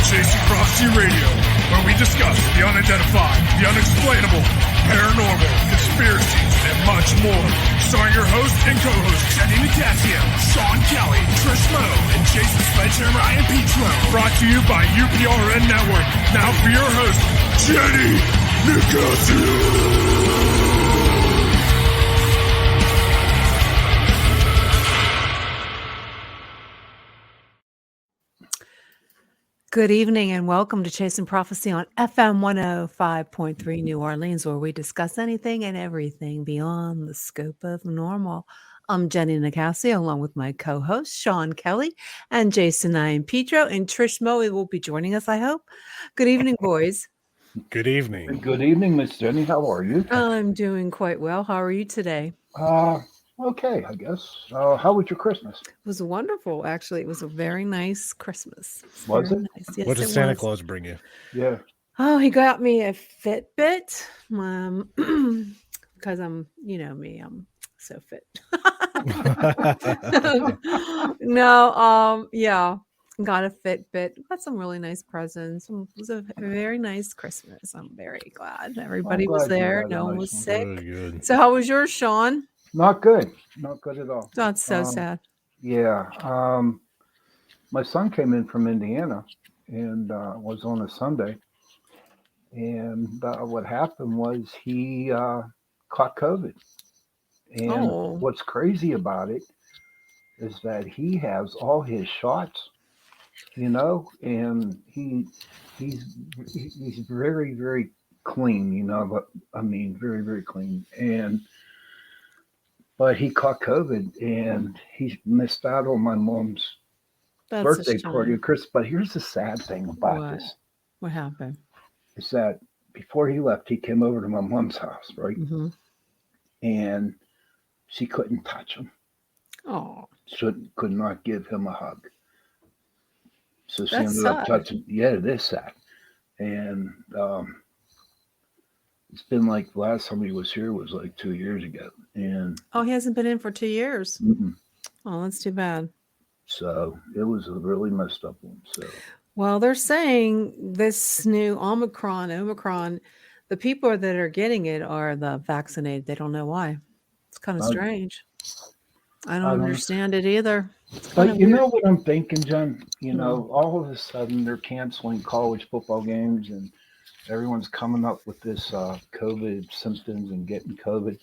Chasing Prophecy Radio, where we discuss the unidentified, the unexplainable, paranormal, conspiracies, and much more. Starring your host and co-host, Jenny Nicasio, Sean Kelly, Trish Moe, and Jason Sledgehammer Ryan Petro. Brought to you by UPRN Network. Now for your host, Jenny Nicasio. Good evening and welcome to Chasing Prophecy on FM 105.3 New Orleans, where we discuss anything and everything beyond the scope of normal. I'm Jenny Nicasio, along with my co-host Sean Kelly and Jason Ian Petro, and Trish Moe will be joining us, I hope. Good evening, boys. Good evening. Good evening, Miss Jenny. How are you? I'm doing quite well. How are you today? Okay, I guess. How was your Christmas? It was wonderful, actually. It was a very nice Christmas. Was it? Nice. Yes, what did Santa Claus bring you? Yeah. Oh, he got me a Fitbit. Because I'm, you know me, I'm so fit. Yeah, got a Fitbit. Got some really nice presents. It was a very nice Christmas. I'm very glad everybody was there. No one was sick. Good. So, how was yours, Sean? Not good. Not good at all. That's so sad. Yeah. My son came in from Indiana and was on a Sunday. And what happened was he caught COVID. And what's crazy about it is that he has all his shots, you know, and he's very, very clean, you know, but I mean, very, very clean. But he caught COVID and he missed out on my mom's birthday party of Christmas. But here's the sad thing about this. What happened? Is that before he left, he came over to my mom's house, right? Mm-hmm. And she couldn't touch him. Oh. Could not give him a hug. So she That's ended up touching. Yeah, it is sad. And it's been like the last time he was here was like 2 years ago. And he hasn't been in for 2 years. Mm-mm. Oh, that's too bad. So it was a really messed up one. So, well, they're saying this new Omicron, the people that are getting it are the vaccinated. They don't know why. It's kind of strange. I don't understand it either. But you know what I'm thinking, Jen? You know, all of a sudden they're canceling college football games and everyone's coming up with this COVID symptoms and getting COVID.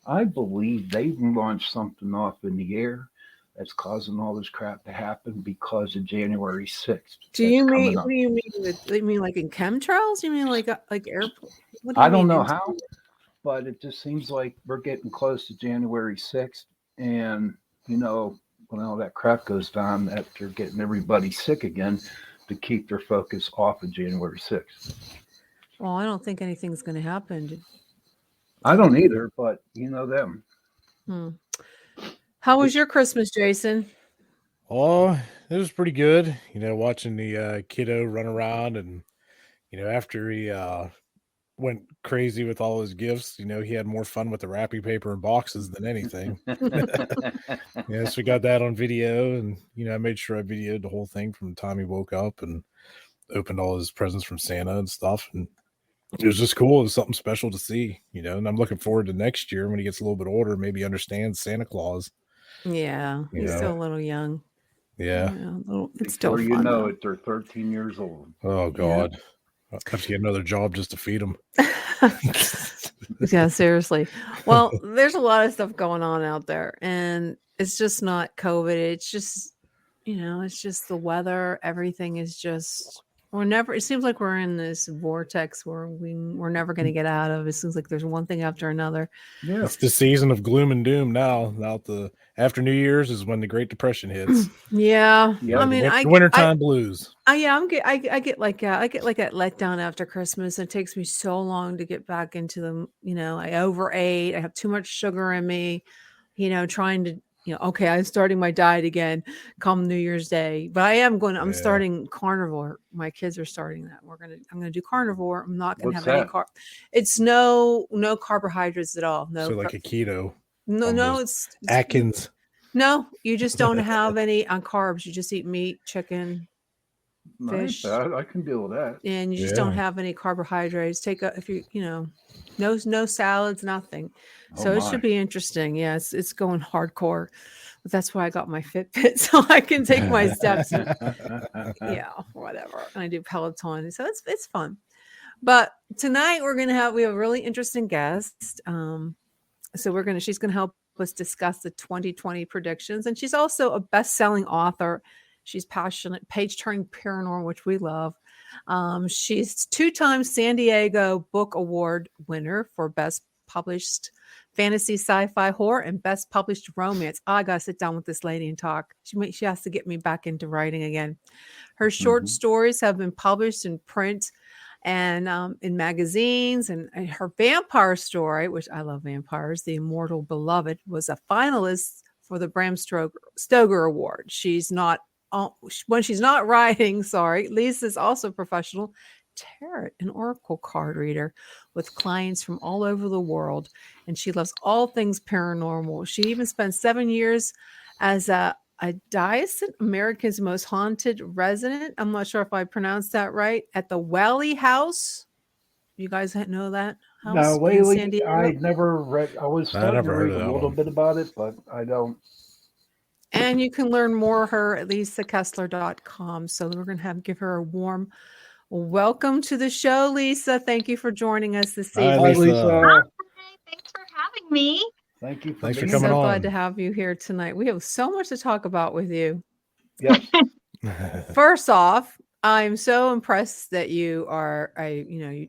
I believe they've launched something off in the air that's causing all this crap to happen because of January 6th. What do you mean? You mean like in chemtrails? You mean like airport? I don't know how, but it just seems like we're getting close to January 6th. And, you know, when all that crap goes down, that they're getting everybody sick again to keep their focus off of January 6th. Well, I don't think anything's going to happen. I don't either, but you know them. How was your Christmas, Jason? Oh, it was pretty good. You know, watching the kiddo run around and, you know, after he went crazy with all his gifts, you know, he had more fun with the wrapping paper and boxes than anything. Yeah, so we got that on video and, you know, I made sure I videoed the whole thing from the time he woke up and opened all his presents from Santa and stuff. And it was just cool. It was something special to see, you know, and I'm looking forward to next year when he gets a little bit older, maybe understands Santa Claus. Yeah, he's still a little young. Yeah. It's still fun. You know it, they're 13 years old. Oh, God. Yeah. I'll have to get another job just to feed them. Yeah, seriously. Well, there's a lot of stuff going on out there, and it's just not COVID. It's just, you know, it's just the weather. Everything is just, it seems like we're in this vortex where we're never going to get out of. It seems like there's one thing after another. Yeah. It's the season of gloom and doom now. After New Year's is when the Great Depression hits. Yeah. I mean, wintertime blues. I get like that letdown after Christmas. It takes me so long to get back into them. You know, I overate. I have too much sugar in me, you know, trying to, you know, okay, I'm starting my diet again come New Year's Day, but I'm starting carnivore. My kids are starting that. I'm going to do carnivore. I'm not going to have any carb. It's no carbohydrates at all. No. So like a keto. No, it's Atkins. No, you just don't have any on carbs. You just eat meat, chicken, fish, I can deal with that. and you just don't have any carbohydrates. If you no salads, nothing. So it should be interesting. Yeah, it's going hardcore. But that's why I got my Fitbit, so I can take my steps. And, whatever. And I do Peloton, so it's fun. But tonight we have a really interesting guest. So she's gonna help us discuss the 2020 predictions, and she's also a best-selling author. She's passionate, page-turning paranormal, which we love. She's 2-time San Diego Book Award winner for Best Published Fantasy-Sci-fi-Horror and Best Published Romance. I gotta sit down with this lady and talk. She has to get me back into writing again. Her short stories have been published in print and in magazines, and her vampire story, which I love vampires, The Immortal Beloved, was a finalist for the Bram Stoker Award. When she's not writing, Lisa's also a professional tarot and oracle card reader with clients from all over the world, and she loves all things paranormal. She even spent 7 years as a Dyson, America's Most Haunted Resident. I'm not sure if I pronounced that right. At the Whaley House. You guys know that house? No, Whaley, I never read. I was starting to read a little bit about it, but I don't. And you can learn more of her at lisakessler.com. So we're going to give her a warm welcome to the show, Lisa. Thank you for joining us this evening. Hi, Lisa. Hi, thanks for having me. Thank you. Thanks for I'm coming so on. glad to have you here tonight. We have so much to talk about with you. Yes. First off, I'm so impressed that you are,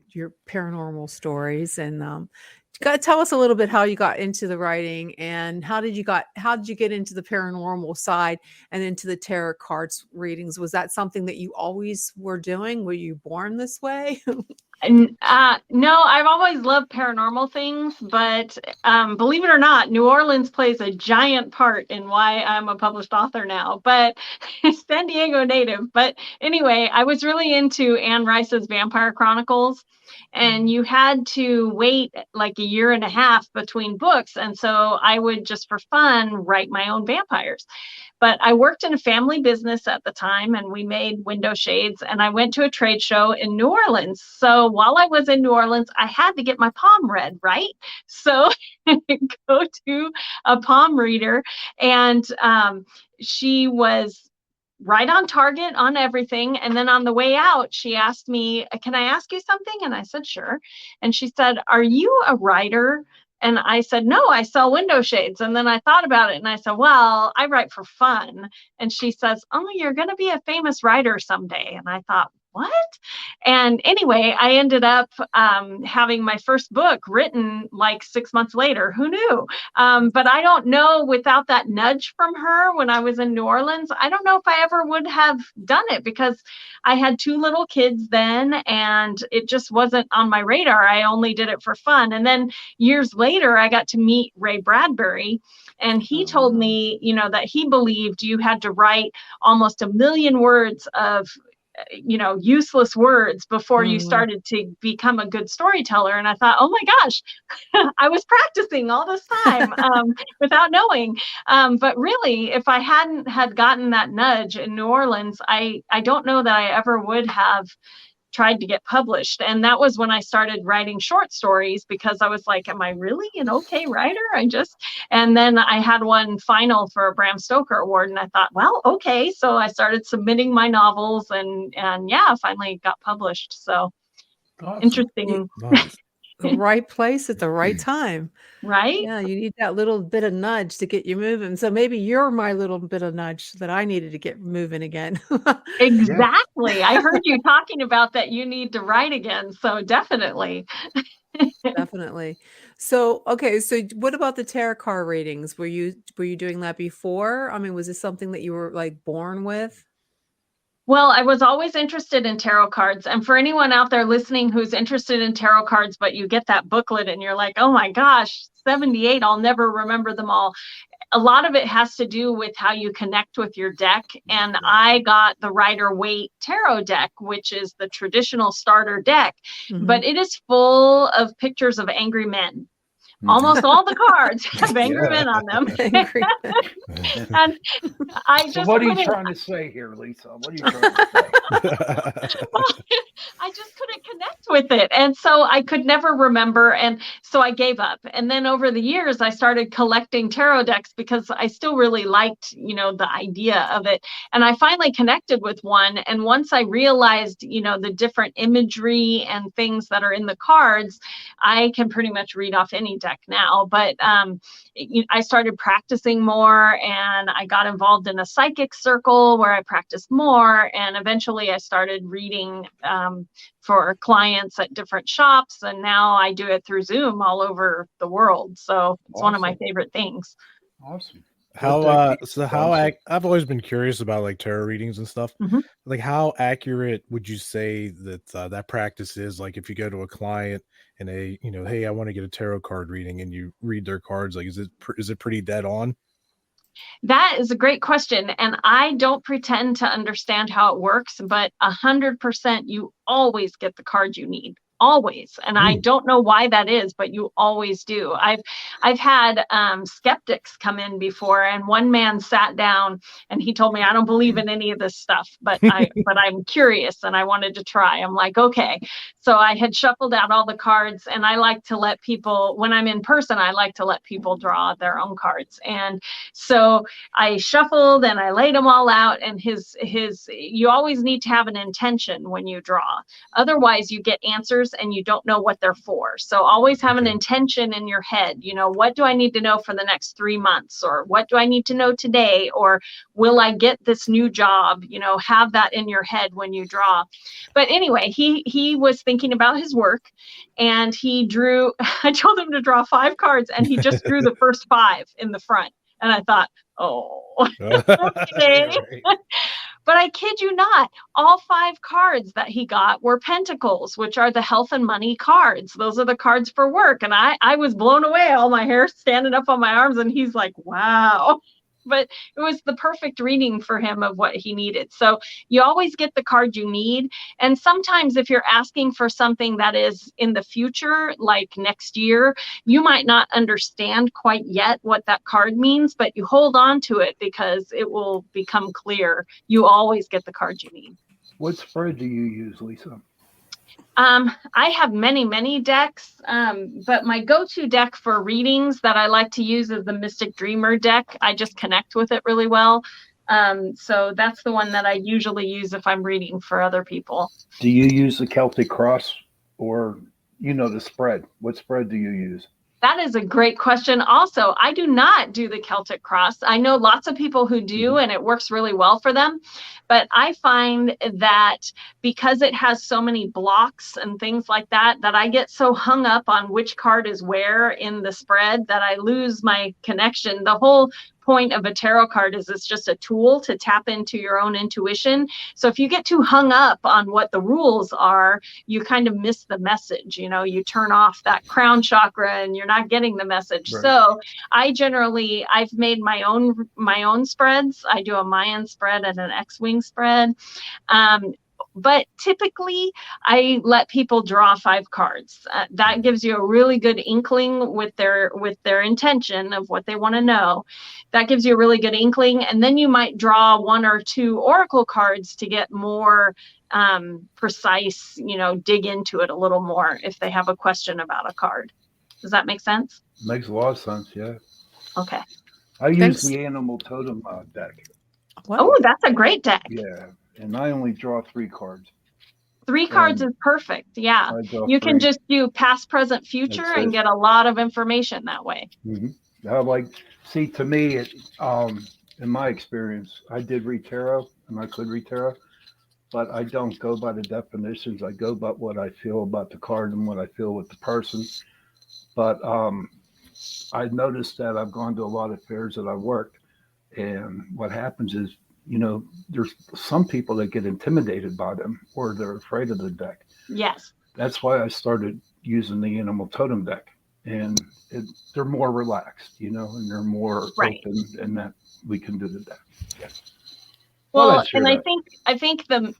your paranormal stories, and tell us a little bit how you got into the writing, and how did you get into the paranormal side and into the tarot cards readings? Was that something that you always were doing? Were you born this way? No, I've always loved paranormal things, but believe it or not, New Orleans plays a giant part in why I'm a published author now, but San Diego native. But anyway, I was really into Anne Rice's Vampire Chronicles, and you had to wait like a year and a half between books. And so I would just for fun write my own vampires. But I worked in a family business at the time, and we made window shades, and I went to a trade show in New Orleans. So while I was in New Orleans, I had to get my palm read, right? So go to a palm reader, and she was right on target on everything. And then on the way out, she asked me, "Can I ask you something?" And I said, "Sure." And she said, "Are you a writer?" And I said, "No, I sell window shades." And then I thought about it, and I said, "Well, I write for fun." And she says, "Oh, you're going to be a famous writer someday." And I thought, what? And anyway, I ended up having my first book written like 6 months later. Who knew? But I don't know, without that nudge from her when I was in New Orleans, I don't know if I ever would have done it, because I had 2 little kids then, and it just wasn't on my radar. I only did it for fun. And then years later, I got to meet Ray Bradbury, and he told me, that he believed you had to write almost 1 million words of useless words before you started to become a good storyteller. And I thought, oh my gosh, I was practicing all this time without knowing. But really, if I hadn't had gotten that nudge in New Orleans, I don't know that I ever would have tried to get published. And that was when I started writing short stories, because I was like, am I really an okay writer? And then I had one final for a Bram Stoker award, and I thought, well, okay. So I started submitting my novels, and finally got published. So awesome. Interesting. Nice. The right place at the right time. Right? Yeah, you need that little bit of nudge to get you moving. So maybe you're my little bit of nudge that I needed to get moving again. Exactly. I heard you talking about that you need to write again. So definitely. Definitely. So, okay. So what about the tarot card readings? Were you doing that before? I mean, was this something that you were like born with? Well, I was always interested in tarot cards. And for anyone out there listening who's interested in tarot cards, but you get that booklet and you're like, oh my gosh, 78, I'll never remember them all. A lot of it has to do with how you connect with your deck. And I got the Rider-Waite Tarot deck, which is the traditional starter deck, but it is full of pictures of angry men. Almost all the cards have angry men on them. Angry. And I So just what are you couldn't- trying to say here, Lisa? What are you trying to say? well, I just couldn't connect with it. And so I could never remember. And so I gave up. And then over the years, I started collecting tarot decks because I still really liked, the idea of it. And I finally connected with one. And once I realized, the different imagery and things that are in the cards, I can pretty much read off any deck now. But I started practicing more, and I got involved in a psychic circle where I practiced more. And eventually I started reading for clients at different shops. And now I do it through Zoom all over the world. So it's one of my favorite things. Awesome. I've always been curious about like tarot readings and stuff. Mhm. Like, how accurate would you say that that practice is? Like, if you go to a client and they, hey, I want to get a tarot card reading, and you read their cards, like, is it pretty dead on? That is a great question. And I don't pretend to understand how it works, but 100% you always get the card you need. Always. And I don't know why that is, but you always do. I've had skeptics come in before, and one man sat down and he told me, I don't believe in any of this stuff, but I'm curious and I wanted to try. I'm like, okay. So I had shuffled out all the cards, and I like to let people, when I'm in person, I like to let people draw their own cards. And so I shuffled and I laid them all out, and you always need to have an intention when you draw. Otherwise you get answers and you don't know what they're for. So always have an intention in your head. What do I need to know for the next 3 months? Or what do I need to know today? Or will I get this new job? Have that in your head when you draw. But anyway, he was thinking about his work, and he drew, I told him to draw 5 cards, and he just drew the first 5 in the front. And I thought, okay. But I kid you not, all 5 cards that he got were pentacles, which are the health and money cards. Those are the cards for work. And I was blown away, all my hair standing up on my arms. And he's like, wow. But it was the perfect reading for him of what he needed. So you always get the card you need. And sometimes if you're asking for something that is in the future, like next year, you might not understand quite yet what that card means, but you hold on to it because it will become clear. You always get the card you need. What spread do you use, Lisa? I have many decks, but my go-to deck for readings that I like to use is the Mystic Dreamer deck. I just connect with it really well. So that's the one that I usually use if I'm reading for other people. Do you use the Celtic Cross, or the spread? What spread do you use? That is a great question. Also, I do not do the Celtic Cross. I know lots of people who do, and it works really well for them. But I find that because it has so many blocks and things like that, that I get so hung up on which card is where in the spread that I lose my connection. The whole point of a tarot card is it's just a tool to tap into your own intuition. So if you get too hung up on what the rules are, you kind of miss the message. You turn off that crown chakra and you're not getting the message. Right. So I've made my own spreads. I do a Mayan spread and an X-wing spread. But typically, I let people draw 5 cards. That gives you a really good inkling with their intention of what they want to know. That gives you a really good inkling. And then you might draw 1 or 2 oracle cards to get more precise, dig into it a little more if they have a question about a card. Does that make sense? Makes a lot of sense, yeah. Okay. I use the Animal Totem deck. What? Oh, that's a great deck. Yeah. And I only draw 3 cards. 3 cards is perfect. Yeah. You can just do past, present, future and get a lot of information that way. Mm-hmm. To me, in my experience, I did read tarot and I could read tarot, but I don't go by the definitions. I go by what I feel about the card and what I feel with the person. But I noticed that I've gone to a lot of fairs that I've worked, and what happens is, there's some people that get intimidated by them or they're afraid of the deck. Yes. That's why I started using the Animal Totem deck, and they're more relaxed, and they're more open, and that we can do the deck. Yes. Well, that's true, and that. I think the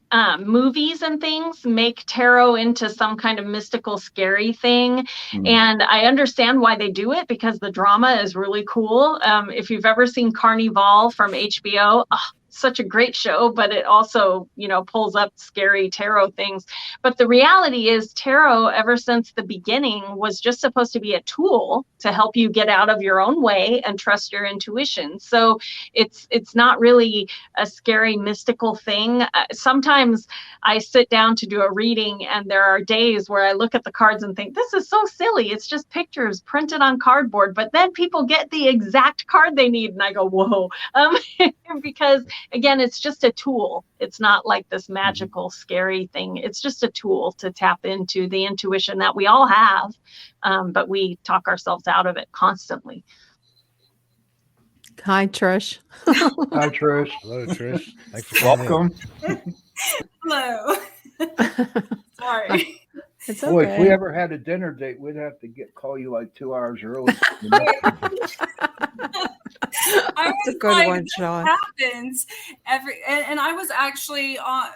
movies and things make tarot into some kind of mystical, scary thing, and I understand why they do it because the drama is really cool. If you've ever seen Carnival from HBO, such a great show, but it also, pulls up scary tarot things. But the reality is tarot, ever since the beginning, was just supposed to be a tool to help you get out of your own way and trust your intuition. So it's not really a scary mystical thing. Sometimes I sit down to do a reading and there are days where I look at the cards and think, this is so silly. It's just pictures printed on cardboard. But then people get the exact card they need and I go, whoa. Because again, it's just a tool. It's not like this magical, scary thing. It's just a tool to tap into the intuition that we all have, but we talk ourselves out of it constantly. Hi, Trish. Hi, Trish. Hello, Trish. Thanks for coming in. Hello. Sorry. It's Boy, if we okay. ever had a dinner date, we'd have to call you like 2 hours early. I That's a was good like, one, this Sean. happens and I was actually on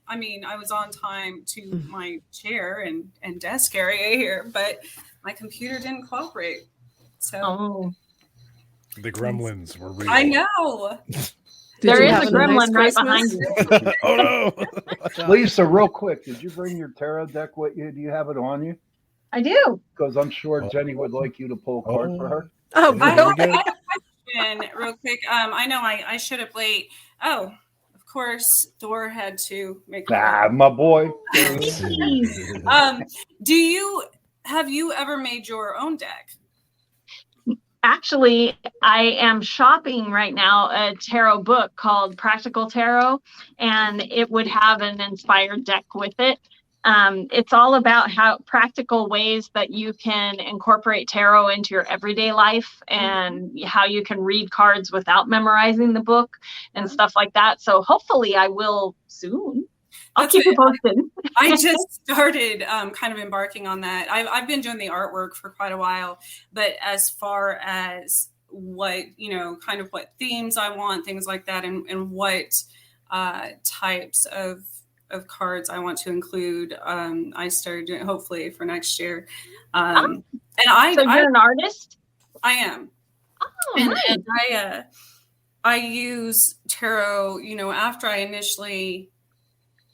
I was on time to my chair and desk area here, but my computer didn't cooperate. So The gremlins were real. I know. Did There you is have a a gremlin nice right behind Christmas? you. Oh no! Lisa, real quick, did you bring your tarot deck with you? Do you have it on you? I do. Because I'm sure Jenny would like you to pull a card for her. Oh, Yeah, I there have, we I go. have a question real quick. I know I should have late. Oh, of course, Thor had to make Ah, my boy. Have you ever made your own deck? Actually, I am shopping right now a tarot book called Practical Tarot, and it would have an inspired deck with it. It's all about how practical ways that you can incorporate tarot into your everyday life and how you can read cards without memorizing the book and stuff like that. So hopefully I will soon. I'll keep you posted. I just started kind of embarking on that. I've been doing the artwork for quite a while, but as far as what, kind of what themes I want, things like that, and what types of cards I want to include, I started doing hopefully for next year. And So you're an artist? I am. Oh, and, nice. and I use tarot, after I initially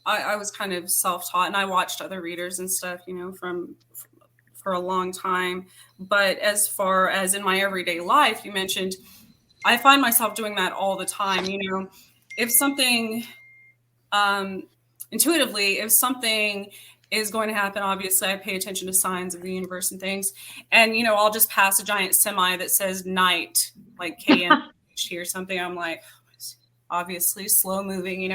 I was kind of self-taught and I watched other readers and stuff, for a long time. But as far as in my everyday life, you mentioned, I find myself doing that all the time. If something, intuitively, if something is going to happen, obviously I pay attention to signs of the universe and things. And, I'll just pass a giant semi that says night, like KNHT or something. I'm like, obviously slow moving,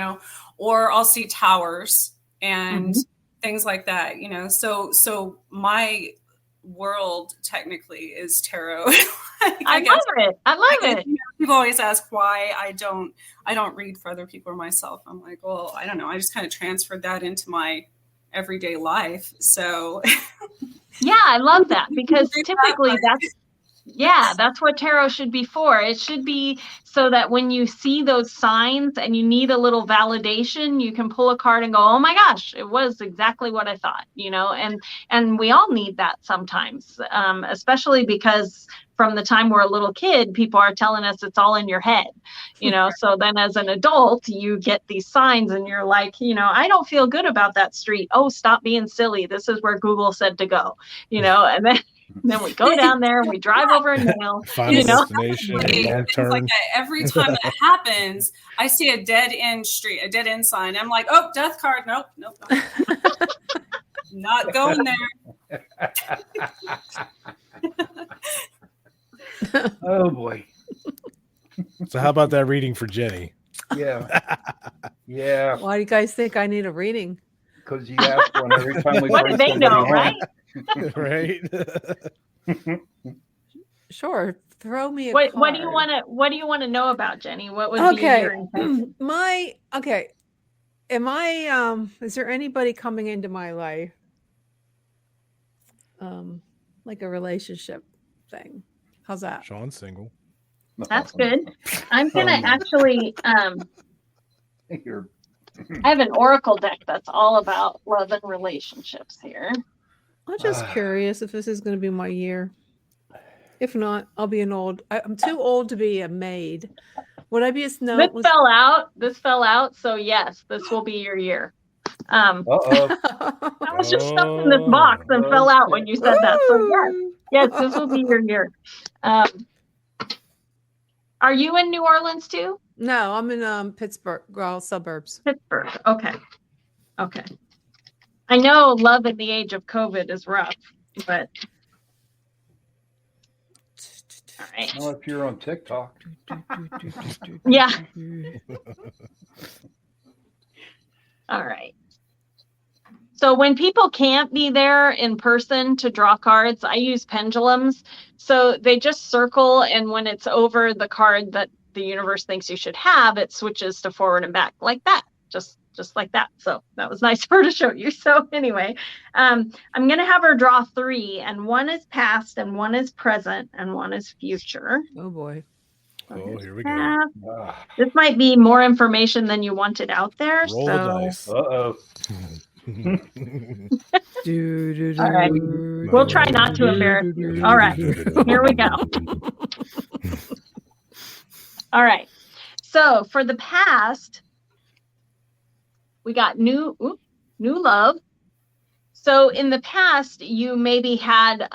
or I'll see towers and things like that, so my world technically is tarot. I love it. People always ask why I don't read for other people or myself. I'm like, well, I don't know. I just kind of transferred that into my everyday life. So yeah, I love that because typically that's what tarot should be for. It should be so that when you see those signs and you need a little validation, you can pull a card and go, oh my gosh, it was exactly what I thought, and we all need that sometimes, especially because from the time we're a little kid, people are telling us it's all in your head, so then as an adult, you get these signs and you're like, I don't feel good about that street. Oh, stop being silly. This is where Google said to go, and then we go down there and we drive over a nail. Final destination, long turn. Like that. Every time that happens, I see a dead end street, a dead end sign. I'm like, oh, death card. Nope. Not going there. Oh boy. So how about that reading for Jenny? Yeah. Yeah. Why do you guys think I need a reading? Because you ask one every time we What bring do they somebody know, on. right? Right? Sure. Throw me a What card. do you want to know about, Jenny? What would be your intent? Am I is there anybody coming into my life? Like a relationship thing. How's that? Sean's single. That's good. I'm gonna actually You're I have an oracle deck that's all about love and relationships here. I'm just curious if this is going to be my year. If not, I'll be I'm too old to be a maid. Would I be a snow? This fell out. This fell out. So yes, this will be your year. I was just stuck in this box and fell out when you said that. So yes, this will be your year. Are you in New Orleans too? No, I'm in Pittsburgh, suburbs. Pittsburgh. Okay. I know love in the age of COVID is rough, but all right. Well, if you're on TikTok. Yeah. All right. So when people can't be there in person to draw cards, I use pendulums. So they just circle, and when it's over the card that the universe thinks you should have, it switches to forward and back like that, just like that. So that was nice for her to show you. So anyway, I'm going to have her draw 3, and one is past, and one is present, and one is future. Oh boy. Oh, here we go. This might be more information than you wanted out there. Roll the dice. Uh-oh. All right. We'll try not to embarrass you. All right. Here we go. All right. So for the past, we got new love. So in the past, you maybe had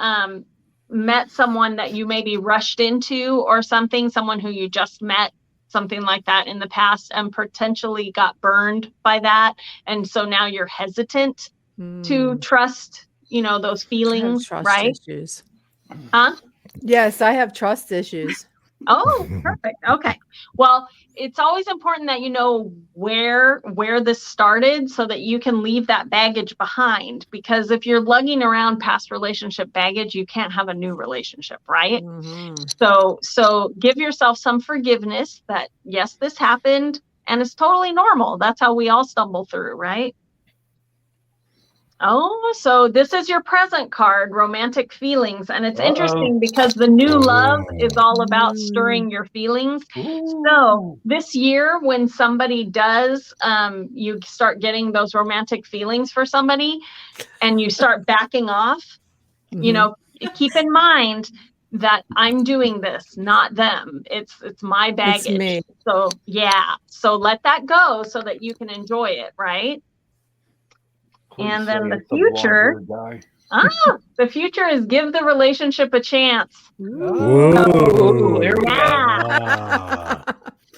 met someone that you maybe rushed into or something, someone who you just met, something like that in the past, and potentially got burned by that. And so now you're hesitant to trust, those feelings, trust right? Issues. Huh? Yes, I have trust issues. Oh, perfect. Okay. Well, it's always important that you know where this started so that you can leave that baggage behind, because if you're lugging around past relationship baggage, you can't have a new relationship, right? Mm-hmm. So give yourself some forgiveness that yes, this happened and it's totally normal. That's how we all stumble through, right? Oh, so this is your present card, romantic feelings. And it's interesting because the new love is all about stirring your feelings. So this year, when somebody does, you start getting those romantic feelings for somebody and you start backing off, keep in mind that I'm doing this, not them. It's my baggage. It's me. So yeah. So let that go so that you can enjoy it, right? And then the future, the future is give the relationship a chance. Oh, there we Yeah. go.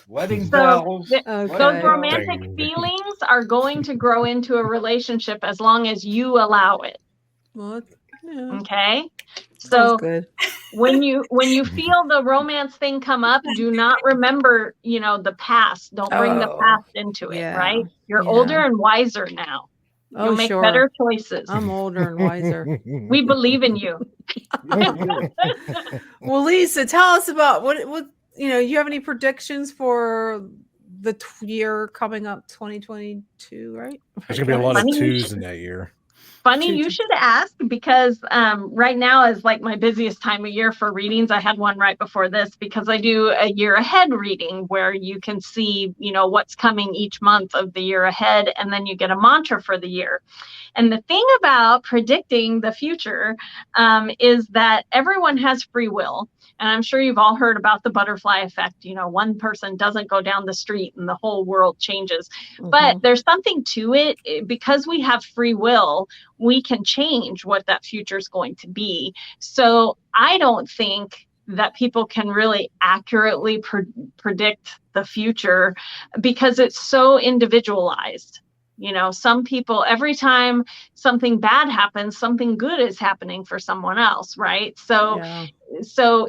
Wedding So bells. those romantic feelings are going to grow into a relationship as long as you allow it. Well, yeah. Okay. Sounds So good. when you feel the romance thing come up, do not remember, the past. Don't bring the past into it, yeah. right? You're Yeah. older and wiser now. You'll make better choices. I'm older and wiser. We believe in you. Well, Lisa, tell us about what you have any predictions for the year coming up, 2022, right? There's gonna be a lot of Funny you twos should- in that year. Funny you should ask, because right now is like my busiest time of year for readings. I had one right before this because I do a year ahead reading where you can see, what's coming each month of the year ahead, and then you get a mantra for the year. And the thing about predicting the future is that everyone has free will. And I'm sure you've all heard about the butterfly effect. One person doesn't go down the street and the whole world changes. Mm-hmm. But there's something to it. Because we have free will, we can change what that future is going to be. So I don't think that people can really accurately predict the future because it's so individualized. Some people, every time something bad happens, something good is happening for someone else, right? So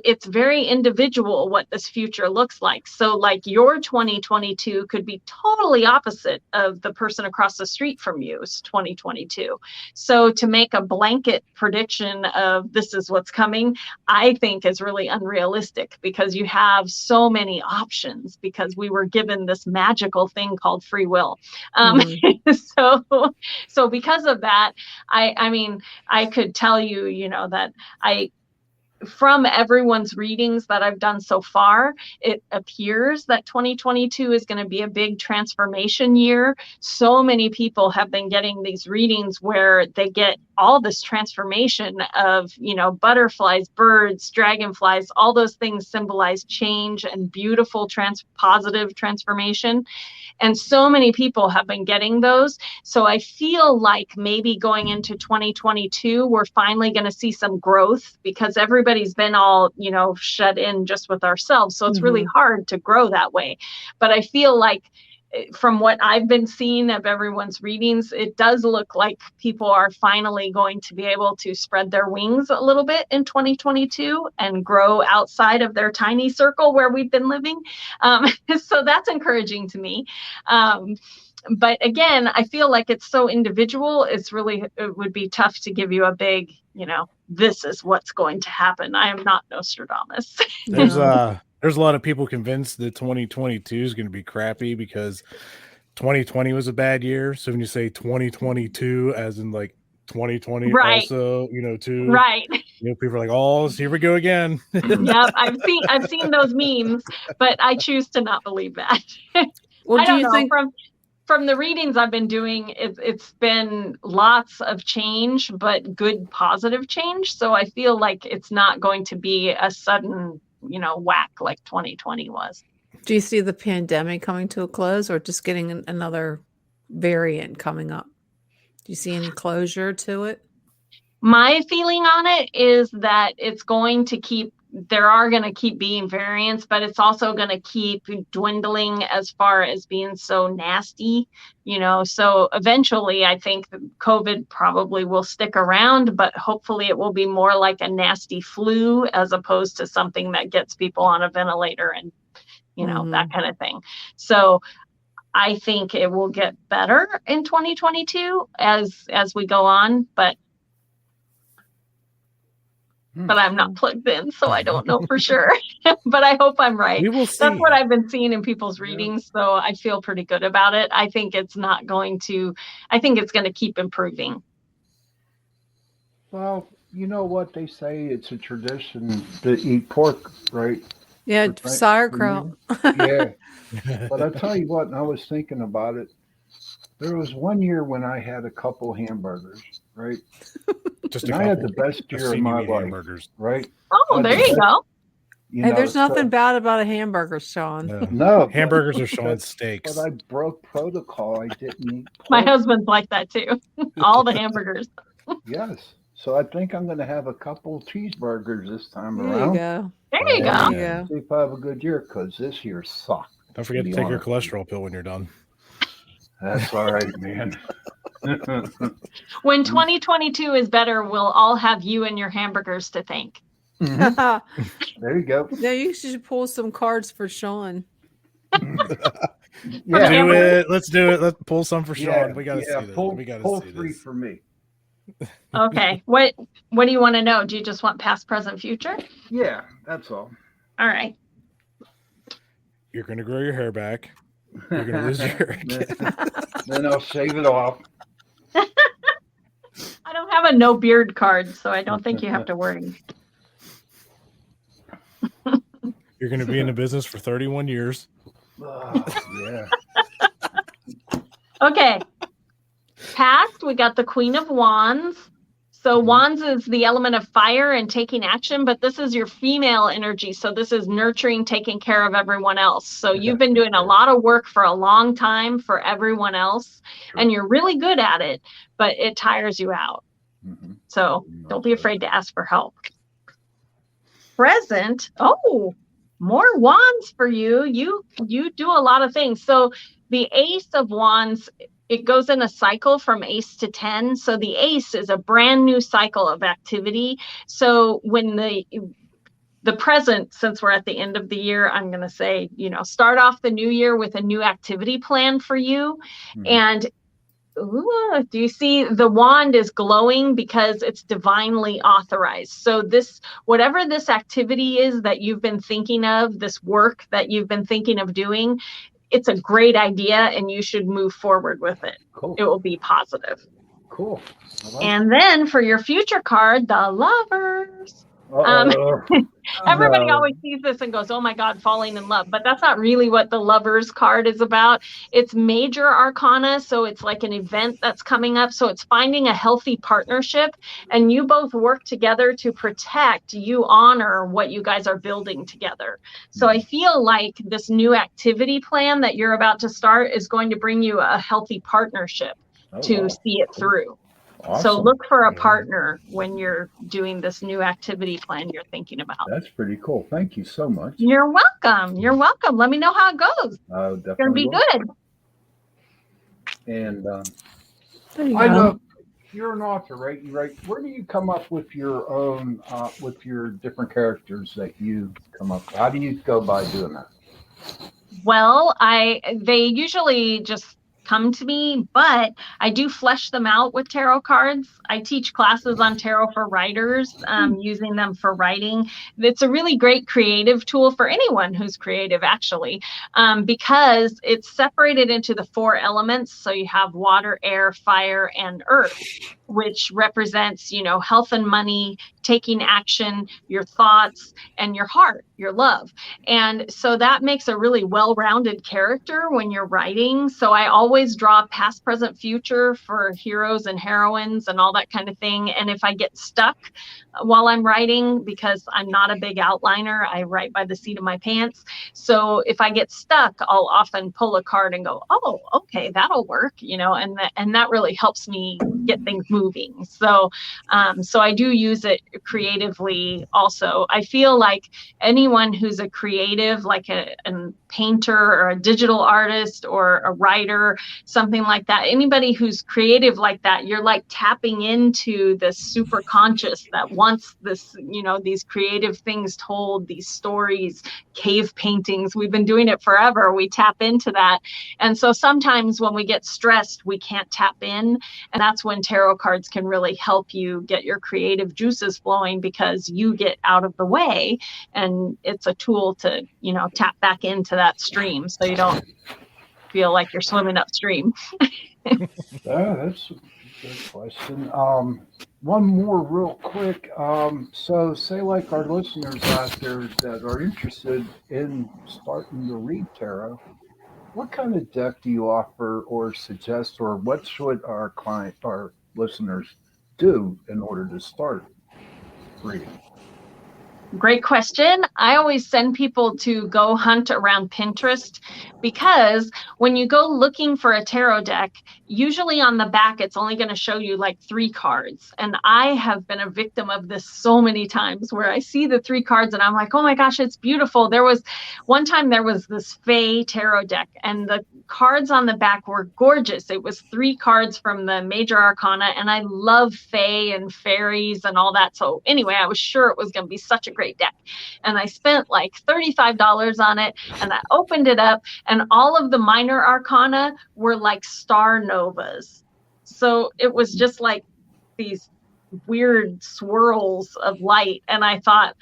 it's very individual what this future looks like. So like your 2022 could be totally opposite of the person across the street from you's 2022. So to make a blanket prediction of this is what's coming, I think is really unrealistic because you have so many options because we were given this magical thing called free will. So because of that, I mean, I could tell you, that from everyone's readings that I've done so far, it appears that 2022 is going to be a big transformation year. So many people have been getting these readings where they get all this transformation of, butterflies, birds, dragonflies, all those things symbolize change and beautiful positive transformation. And so many people have been getting those. So I feel like maybe going into 2022, we're finally going to see some growth, because everybody's been all, shut in just with ourselves. So it's really hard to grow that way. But I feel like from what I've been seeing of everyone's readings, it does look like people are finally going to be able to spread their wings a little bit in 2022 and grow outside of their tiny circle where we've been living. So that's encouraging to me. But again, I feel like it's so individual. It would be tough to give you a big, this is what's going to happen. I am not Nostradamus. There's a lot of people convinced that 2022 is going to be crappy because 2020 was a bad year. So when you say 2022, as in like 2020, right. Also, too, right. People are like, "Oh, here we go again." Yep, I've seen those memes, but I choose to not believe that. Well, I don't know. From the readings I've been doing, it's been lots of change, but good positive change. So I feel like it's not going to be a sudden whack like 2020 was. Do you see the pandemic coming to a close, or just getting another variant coming up? Do you see any closure to it? My feeling on it is that there are going to keep being variants, but it's also going to keep dwindling as far as being so nasty, so eventually I think COVID probably will stick around, but hopefully it will be more like a nasty flu as opposed to something that gets people on a ventilator and, that kind of thing. So I think it will get better in 2022 as we go on, but I'm not plugged in, so I don't know for sure. But I hope I'm right. We will see. That's what I've been seeing in people's readings, so I feel pretty good about it. I think it's going to keep improving. Well, you know what they say, it's a tradition to eat pork, right? Yeah, Right? sauerkraut. Yeah. But I tell you what, and I was thinking about it. There was one year when I had a couple hamburgers, right? Just and I had the best year of my life, hamburgers. right? Oh, there you go. Hey, there's nothing bad about a hamburger, Sean. No, hamburgers are Sean's steaks. But I broke protocol. I didn't eat pork. My husband's like that too. All the hamburgers. Yes. So I think I'm going to have a couple cheeseburgers this time There around. you go. There you go. Yeah. See if I have a good year, because this year sucked. Don't forget to take your cholesterol pill when you're done. That's all right, man. When 2022 is better, we'll all have you and your hamburgers to thank. Mm-hmm. There you go. Yeah, you should pull some cards for Sean. Yeah. Do it. Let's do it. Let's pull some for Sean. Yeah, We got to see this. We got to pull see 3 this. for me. Okay. What do you want to know? Do you just want past, present, future? Yeah, that's all. All right. You're going to grow your hair back. You're going to lose your hair again. Then I'll shave it off. I don't have a no beard card, so I don't think you have to worry. You're going to be in the business for 31 years. Yeah. Okay. Past, we got the Queen of Wands. So Wands is the element of fire and taking action, but this is your female energy. So this is nurturing, taking care of everyone else. So you've been doing a lot of work for a long time for everyone else, and you're really good at it, but it tires you out. Mm-hmm. So don't be afraid to ask for help. Present. Oh, more wands for you. You do a lot of things. So the Ace of Wands, it goes in a cycle from Ace to 10. So the Ace is a brand new cycle of activity. So when the present, since we're at the end of the year, I'm going to say, start off the new year with a new activity plan for you. Mm-hmm. And do you see the wand is glowing because it's divinely authorized? So whatever this activity is that you've been thinking of, this work that you've been thinking of doing, it's a great idea and you should move forward with it. Cool. It will be positive. Cool. And then for your future card, the Lovers. Everybody no. always sees this and goes, oh my God, falling in love. But that's not really what the Lovers card is about. It's major arcana. So it's like an event that's coming up. So it's finding a healthy partnership, and you both work together to protect, you honor what you guys are building together. So I feel like this new activity plan that you're about to start is going to bring you a healthy partnership to see it through. Awesome. So look for a partner when you're doing this new activity plan you're thinking about. That's pretty cool. Thank you so much. You're welcome. You're welcome. Let me know how it goes. Definitely It's going to be good. And There you I go. know you're an author, right? You write. Where do you come up with your own, with your different characters that you come up with? How do you go by doing that? Well, they usually just come to me, but I do flesh them out with tarot cards. I teach classes on tarot for writers, using them for writing. It's a really great creative tool for anyone who's creative, actually, because it's separated into the 4 elements. So you have water, air, fire, and earth, which represents, health and money, taking action, your thoughts, and your heart, your love. And so that makes a really well-rounded character when you're writing. So I always draw past, present, future for heroes and heroines and all that kind of thing. And if I get stuck while I'm writing, because I'm not a big outliner, I write by the seat of my pants. So if I get stuck, I'll often pull a card and go, oh, okay, that'll work, and that really helps me get things moving. So I do use it creatively also. I feel like anyone who's a creative, like a painter or a digital artist or a writer, something like that, anybody who's creative like that, you're like tapping into this super conscious that wants this, these creative things told, these stories, cave paintings. We've been doing it forever. We tap into that. And so sometimes when we get stressed, we can't tap in. And that's when tarot cards can really help you get your creative juices flowing, because you get out of the way, and it's a tool to, tap back into that stream so you don't feel like you're swimming upstream. That's a good question. One more real quick. So say like our listeners out there that are interested in starting to read tarot, what kind of deck do you offer or suggest, or what should our listeners do in order to start reading? Great question. I always send people to go hunt around Pinterest, because when you go looking for a tarot deck, usually on the back, it's only going to show you like 3 cards. And I have been a victim of this so many times, where I see the 3 cards and I'm like, oh my gosh, it's beautiful. There was this Fae tarot deck, and the cards on the back were gorgeous. It was 3 cards from the major arcana, and I love Fae and fairies and all that. So anyway, I was sure it was going to be such a great deck. And I spent like $35 on it, and I opened it up, and all of the minor arcana were like star novas. So it was just like these weird swirls of light. And I thought,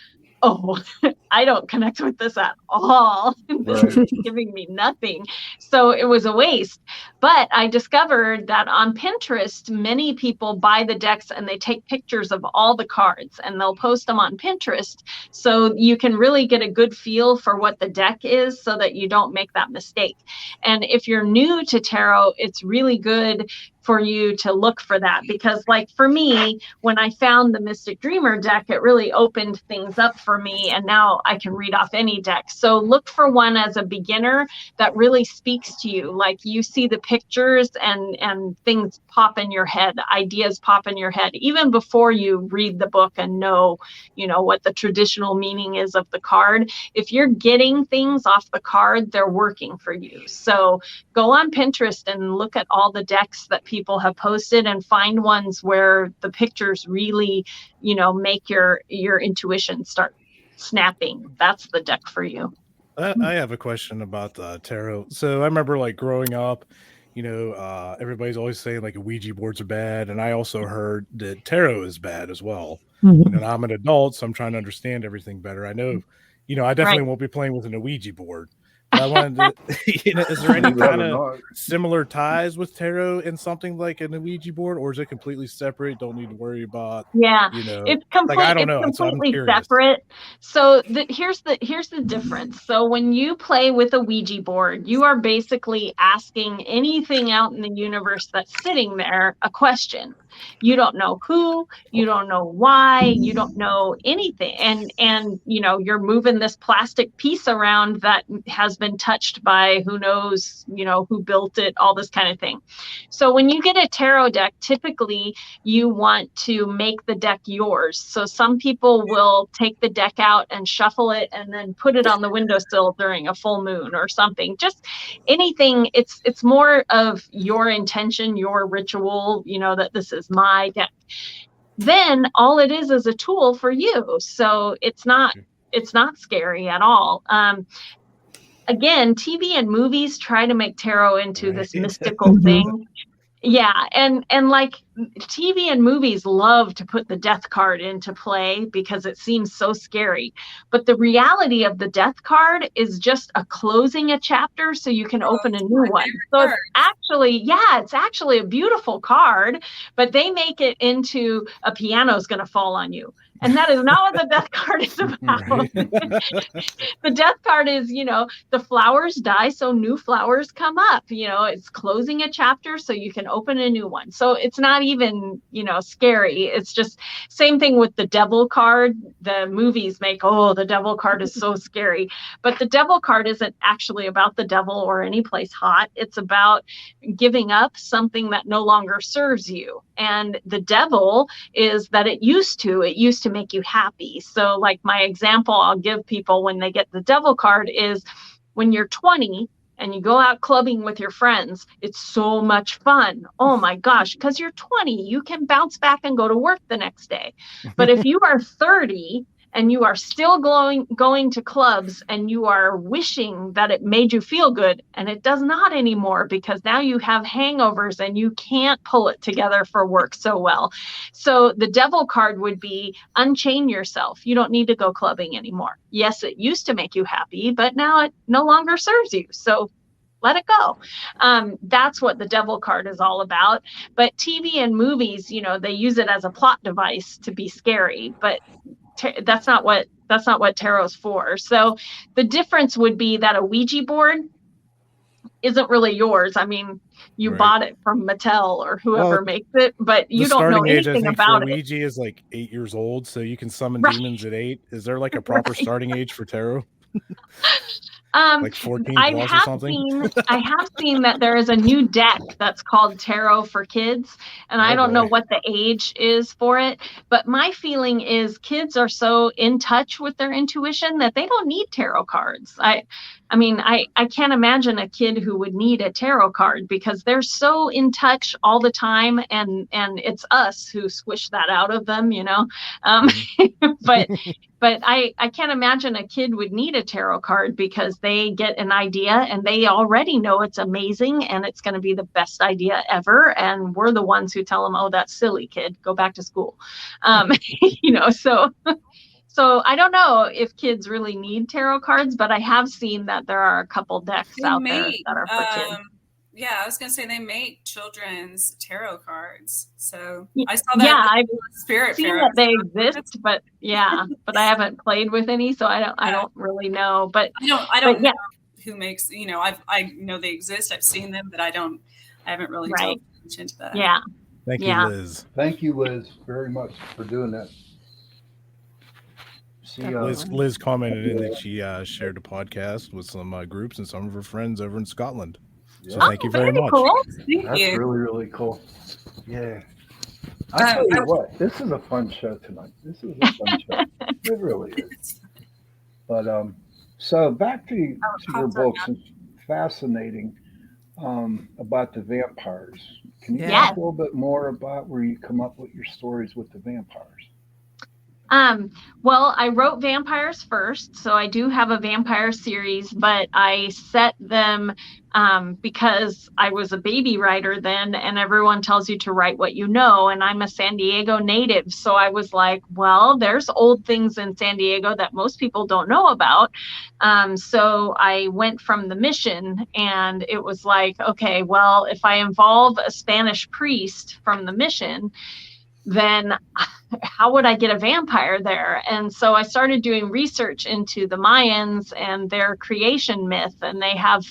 oh, I don't connect with this at all. This is giving me nothing. So it was a waste. But I discovered that on Pinterest, many people buy the decks and they take pictures of all the cards and they'll post them on Pinterest. So you can really get a good feel for what the deck is, so that you don't make that mistake. And if you're new to tarot, it's really good for you to look for that, because like for me, when I found the Mystic Dreamer deck, it really opened things up for me, and now I can read off any deck. So look for one as a beginner that really speaks to you. Like you see the pictures and things pop in your head, ideas pop in your head, even before you read the book and know what the traditional meaning is of the card. If you're getting things off the card, they're working for you. So go on Pinterest and look at all the decks that people have posted, and find ones where the pictures really, make your intuition start snapping. That's the deck for you. I have a question about the tarot. So I remember like growing up, everybody's always saying like Ouija boards are bad. And I also heard that tarot is bad as well. Mhm. And I'm an adult, so I'm trying to understand everything better. I know, I definitely won't be playing with an Ouija board, I wanted to, is there any You'd rather kind of not. similar ties with tarot in something like an Ouija board, or is it completely separate? Don't need to worry about, Yeah, like, it's I don't know. So I'm completely curious. separate. So here's the difference. So when you play with a Ouija board, you are basically asking anything out in the universe that's sitting there a question. You don't know who, you don't know why, you don't know anything, and you're moving this plastic piece around that has been touched by who knows, who built it, all this kind of thing. So when you get a tarot deck, typically you want to make the deck yours. So some people will take the deck out and shuffle it and then put it on the windowsill during a full moon or something. Just anything. It's more of your intention, your ritual, that this is my deck. Then all it is a tool for you. So it's not scary at all. Again, TV and movies try to make tarot into this mystical thing. Yeah, and like TV and movies love to put the death card into play because it seems so scary. But the reality of the death card is just closing a chapter so you can open a new one. So it's actually a beautiful card, but they make it into a piano's going to fall on you. And that is not what the death card is about. Right. The death card is, the flowers die, so new flowers come up. It's closing a chapter so you can open a new one. So it's not even, scary. It's just same thing with the devil card. The movies make, the devil card is so scary. But the devil card isn't actually about the devil or any place hot. It's about giving up something that no longer serves you. And the devil is that it used to make you happy. So like my example I'll give people when they get the devil card is when you're 20 and you go out clubbing with your friends, it's so much fun. Oh my gosh, because you're 20, you can bounce back and go to work the next day. But if you are 30 and you are still going to clubs and you are wishing that it made you feel good, and it does not anymore because now you have hangovers and you can't pull it together for work so well. So the devil card would be unchain yourself. You don't need to go clubbing anymore. Yes, it used to make you happy, but now it no longer serves you. So let it go. That's what the devil card is all about. But TV and movies, they use it as a plot device to be scary, but that's not what tarot's for. So the difference would be that a Ouija board isn't really yours. I mean, you bought it from Mattel or whoever makes it, but you don't know anything about it. Ouija is like 8 years old, so you can summon demons at 8. Is there like a proper starting age for tarot? Like 14 plus or something? I have seen that there is a new deck that's called Tarot for Kids, and I don't know what the age is for it, but my feeling is kids are so in touch with their intuition that they don't need tarot cards. I can't imagine a kid who would need a tarot card because they're so in touch all the time, and it's us who squish that out of them, But I can't imagine a kid would need a tarot card because they get an idea and they already know it's amazing and it's going to be the best idea ever. And we're the ones who tell them, oh, that's silly, kid, go back to school. So I don't know if kids really need tarot cards, but I have seen that there are a couple decks out there that are for kids. Yeah, I was going to say they make children's tarot cards. So I saw that. Yeah, I've Spirit seen Fair. that they exist, but I haven't played with any, so I don't really know. But I don't know who makes. I know they exist. I've seen them, but I haven't really delved into that. Yeah. Thank you, Liz. Thank you, Liz, very much for doing that. Liz commented in that she shared a podcast with some groups and some of her friends over in Scotland. So thank you very much. Cool. Thank you. Really, really cool. Yeah. I tell you what, this is a fun show tonight. This is a fun show. It really is. But so back to your books. It's fascinating about the vampires. Can you talk a little bit more about where you come up with your stories with the vampires? Well, I wrote vampires first, so I do have a vampire series, but I set them because I was a baby writer then, and everyone tells you to write what you know, and I'm a San Diego native, so I was like, well, there's old things in San Diego that most people don't know about. So I went from the mission, and it was like, okay, well, if I involve a Spanish priest from the mission, then how would I get a vampire there? And so I started doing research into the Mayans and their creation myth. And they have,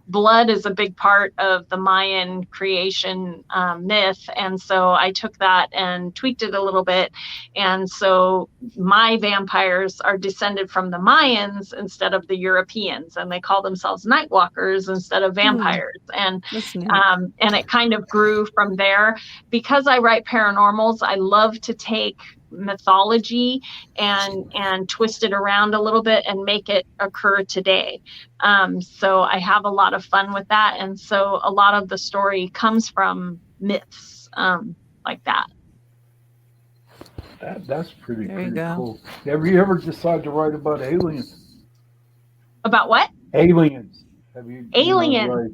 blood is a big part of the Mayan creation myth. And so I took that and tweaked it a little bit. And so my vampires are descended from the Mayans instead of the Europeans, and they call themselves night walkers instead of vampires. And it kind of grew from there. Because I write paranormals, I love to take mythology and twist it around a little bit and make it occur today. So I have a lot of fun with that. And so a lot of the story comes from myths like that. That's pretty go. cool. Have you ever decided to write about aliens? About what? Aliens. Have you? Aliens.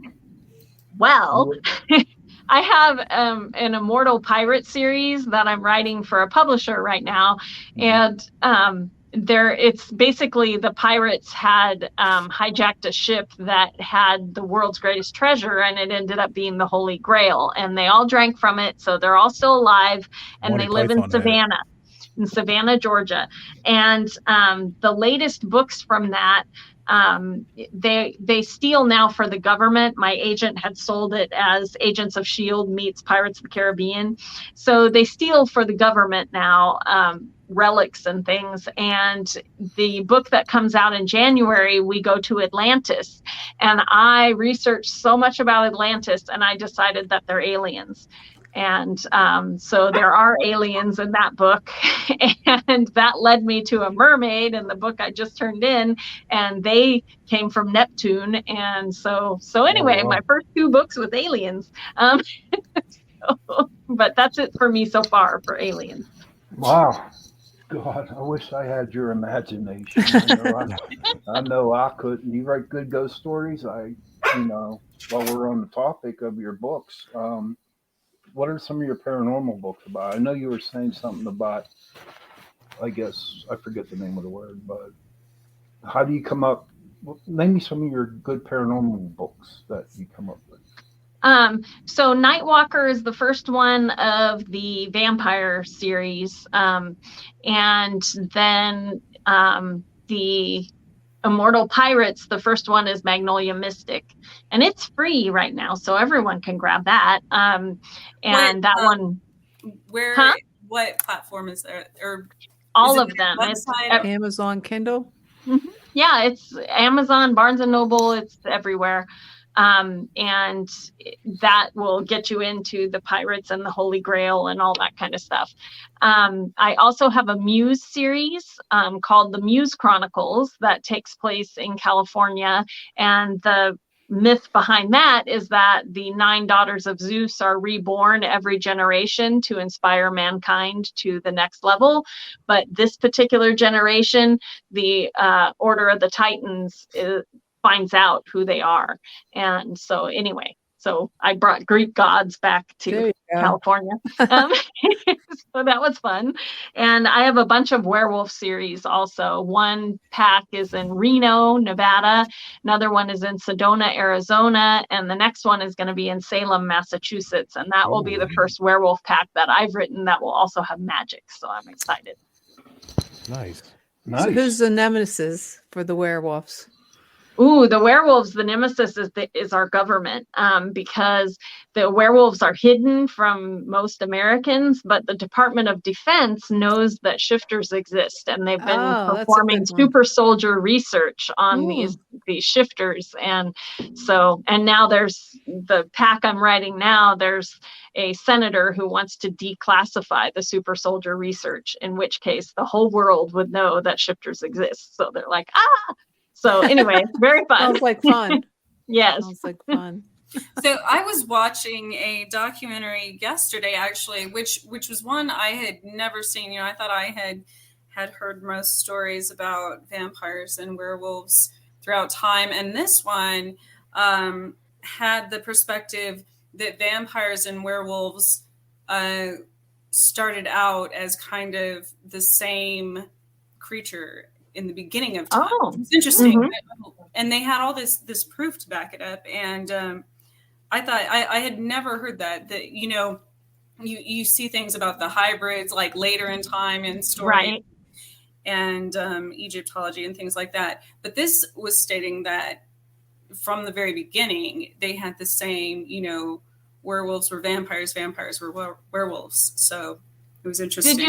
Well, I have an Immortal Pirate series that I'm writing for a publisher right now. And it's basically the pirates had hijacked a ship that had the world's greatest treasure, and it ended up being the Holy Grail. And they all drank from it, so they're all still alive, and they live in Savannah, Georgia. And the latest books from that, they steal now for the government. My agent had sold it as Agents of S.H.I.E.L.D. meets Pirates of the Caribbean. So they steal for the government now, relics and things. And the book that comes out in January, we go to Atlantis. And I researched so much about Atlantis, and I decided that they're aliens. And so there are aliens in that book, and that led me to a mermaid in the book I just turned in, and they came from Neptune. And so anyway, my first 2 books with aliens. But that's it for me so far for aliens. Wow. God, I wish I had your imagination. I know I couldn't. You write good ghost stories. While we're on the topic of your books, what are some of your paranormal books about? I know you were saying something about, I guess, I forget the name of the word, but how do you come up? Name me some of your good paranormal books that you come up with. So Nightwalker is the first one of the vampire series. And then the Immortal Pirates, the first one is Magnolia Mystic, and it's free right now, so everyone can grab that. What platform is there? Or all of them. It's Amazon Kindle. Mm-hmm. Yeah, it's Amazon, Barnes and Noble. It's everywhere. And that will get you into the pirates and the Holy Grail and all that kind of stuff. I also have a Muse series called The Muse Chronicles that takes place in California. And the myth behind that is that the 9 daughters of Zeus are reborn every generation to inspire mankind to the next level. But this particular generation, the Order of the Titans, finds out who they are. And so anyway, so I brought Greek gods back to California. So that was fun. And I have a bunch of werewolf series also. One pack is in Reno, Nevada. Another one is in Sedona, Arizona. And the next one is going to be in Salem, Massachusetts. And that will be the first werewolf pack that I've written that will also have magic. So I'm excited. Nice. So who's the nemesis for the werewolves? Ooh, the werewolves, the nemesis is our government, because the werewolves are hidden from most Americans, but the Department of Defense knows that shifters exist, and they've been performing super soldier research on these shifters. And now there's the pack I'm writing now, there's a senator who wants to declassify the super soldier research, in which case the whole world would know that shifters exist. So they're like, So anyway, very fun. Sounds like fun. Yes. Sounds like fun. So I was watching a documentary yesterday, actually, which was one I had never seen. You know, I thought I had heard most stories about vampires and werewolves throughout time, and this one had the perspective that vampires and werewolves started out as kind of the same creature in the beginning of time. Oh. It's interesting. Mm-hmm. And they had all this proof to back it up. And I thought I had never heard that you know, you see things about the hybrids like later in time in story, Right. and Egyptology and things like that. But this was stating that from the very beginning, they had the same, you know, werewolves were vampires, vampires were werewolves. So it was interesting. Did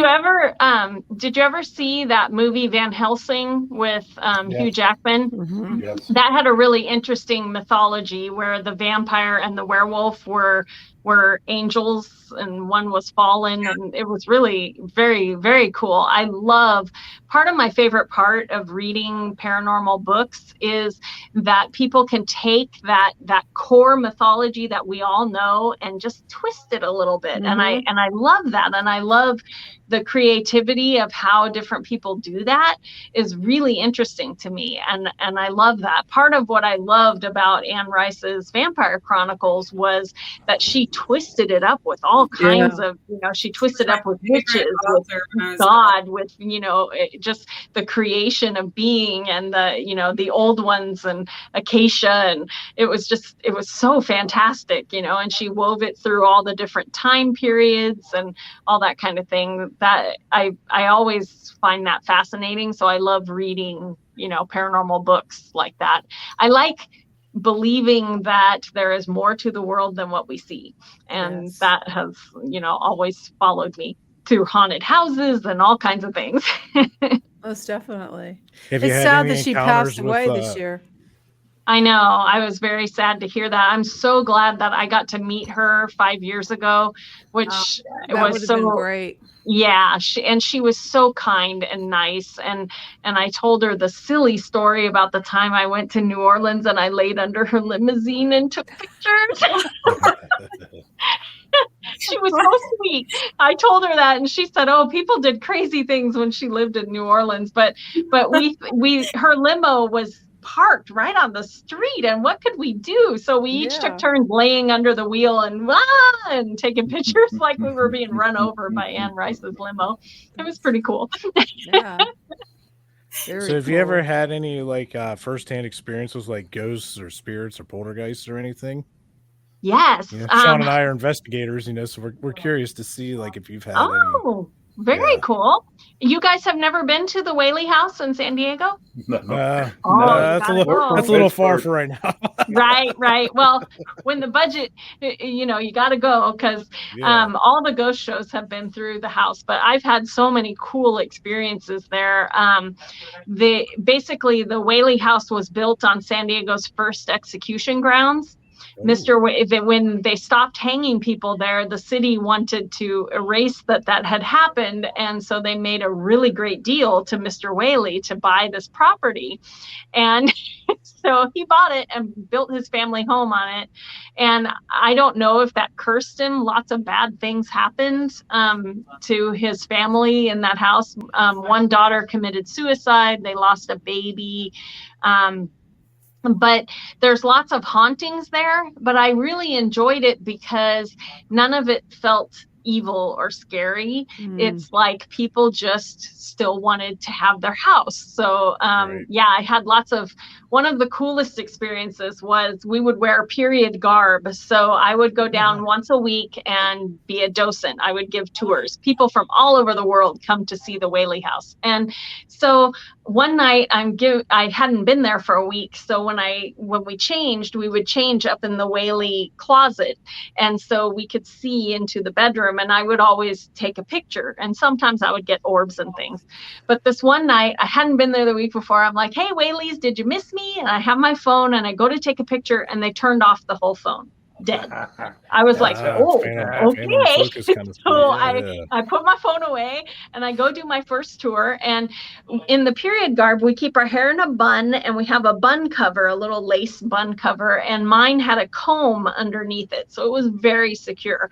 you ever see that movie Van Helsing with Hugh Jackman? Mhm. Yes. That had a really interesting mythology where the vampire and the werewolf were angels and one was fallen, and it was really very, very cool. I love, part of my favorite part of reading paranormal books is that people can take that core mythology that we all know and just twist it a little bit. Mhm. And I love that, and I love the creativity of how different people do that is really interesting to me. And I love that. Part of what I loved about Anne Rice's Vampire Chronicles was that she twisted it up with all kinds of, you know, she twisted up with witches, with God, with, you know, just the creation of being and the, you know, the old ones and Acacia. And it was so fantastic, you know, and she wove it through all the different time periods and all that kind of thing. That I always find that fascinating. So I love reading, you know, paranormal books like that. I like believing that there is more to the world than what we see. And that has, you know, always followed me through haunted houses and all kinds of things. Most definitely. Have you It's had sad any that she encounters passed away with, this year. I know. I was very sad to hear that. I'm so glad that I got to meet her 5 years ago, which That would was have so been great. Yeah, she was so kind and nice, and I told her the silly story about the time I went to New Orleans and I laid under her limousine and took pictures. She was so sweet. I told her that, and she said, "Oh, people did crazy things when she lived in New Orleans, but we her limo was parked right on the street, and what could we do? So we each took turns laying under the wheel and taking pictures like we were being run over by Anne Rice's limo. It was pretty cool." Yeah. So have you ever had any like firsthand experiences like ghosts or spirits or poltergeists or anything? Yes. You know, Sean and I are investigators, you know, so we're curious to see like if you've had any. Very cool. You guys have never been to the Whaley House in San Diego? No, that's a little far for right now. Right. Well, when the budget, you know, you got to go because all the ghost shows have been through the house. But I've had so many cool experiences there. Basically, the Whaley House was built on San Diego's first execution grounds. When they stopped hanging people there, the city wanted to erase that had happened, and so they made a really great deal to Mr. Whaley to buy this property, and so he bought it and built his family home on it. And I don't know if that cursed him. Lots of bad things happened to his family in that house. One daughter committed suicide. They lost a baby. But there's lots of hauntings there, but I really enjoyed it because none of it felt evil or scary. It's like people just still wanted to have their house. So I had one of the coolest experiences was we would wear period garb. So I would go down once a week and be a docent. I would give tours. People from all over the world come to see the Whaley House. And so one night I hadn't been there for a week. So when we changed, we would change up in the Whaley closet. And so we could see into the bedroom, and I would always take a picture. And sometimes I would get orbs and things. But this one night, I hadn't been there the week before. I'm like, "Hey, Whaleys, did you miss me?" And I have my phone and I go to take a picture, and they turned off the whole phone. dead. I was like, oh, okay. Focus kind of So yeah. I put my phone away and I go do my first tour. And in the period garb, we keep our hair in a bun, and we have a bun cover, a little lace bun cover, and mine had a comb underneath it. So it was very secure.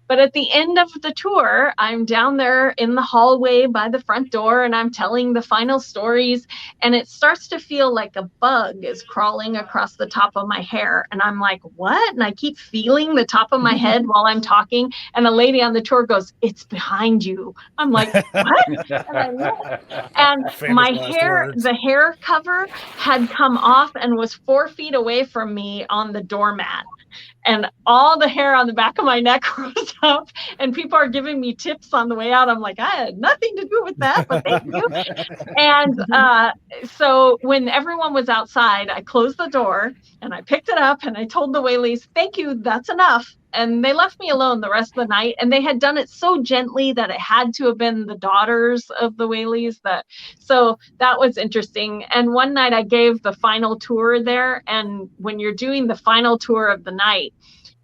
But at the end of the tour, I'm down there in the hallway by the front door, and I'm telling the final stories, and it starts to feel like a bug is crawling across the top of my hair. And I'm like, what? And I keep feeling the top of my head while I'm talking. And a lady on the tour goes, it's behind you. I'm like, what? And I look, and my hair, the hair cover had come off and was 4 feet away from me on the doormat. And all the hair on the back of my neck rose up, and people are giving me tips on the way out. I'm like, I had nothing to do with that, but thank you. And so when everyone was outside, I closed the door and I picked it up and I told the Whaleys, thank you, that's enough. And they left me alone the rest of the night. And they had done it so gently that it had to have been the daughters of the Whaleys. So that was interesting. And one night I gave the final tour there. And when you're doing the final tour of the night,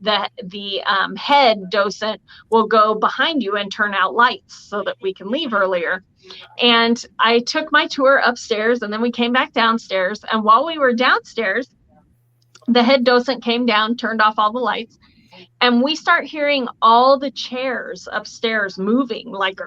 the head docent will go behind you and turn out lights so that we can leave earlier. And I took my tour upstairs, and then we came back downstairs. And while we were downstairs, the head docent came down, turned off all the lights, and we start hearing all the chairs upstairs moving, like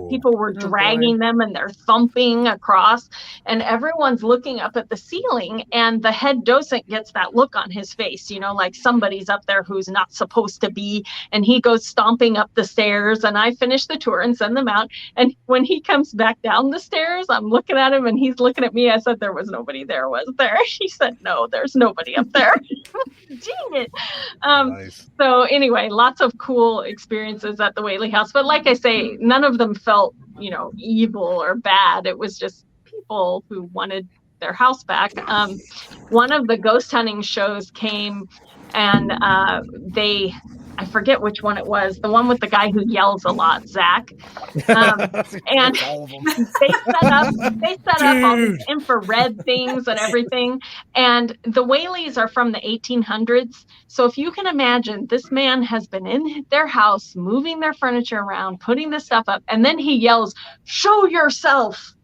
people were dragging them, and they're thumping across, and everyone's looking up at the ceiling, and the head docent gets that look on his face, like somebody's up there who's not supposed to be, and he goes stomping up the stairs, and I finish the tour and send them out. And when he comes back down the stairs, I'm looking at him and he's looking at me. I said, there was nobody there, was there? He said, no, there's nobody up there. Dang it. Nice. So anyway, lots of cool experiences at the Whaley House. But like I say, none of them felt, evil or bad. It was just people who wanted their house back. One of the ghost hunting shows came, and I forget which one it was, the one with the guy who yells a lot, Zach. And they set up all these infrared things and everything. And the Whaleys are from the 1800s. So if you can imagine, this man has been in their house, moving their furniture around, putting this stuff up, and then he yells, show yourself.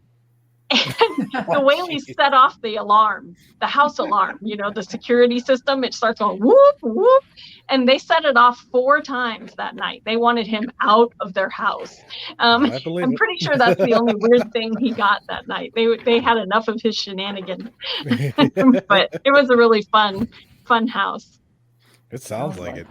And the Whaleys set off the alarm, the house alarm, the security system. It starts going whoop, whoop. And they set it off 4 times that night. They wanted him out of their house. I'm pretty sure that's the only weird thing he got that night. They had enough of his shenanigans. But it was a really fun house. It sounds like it.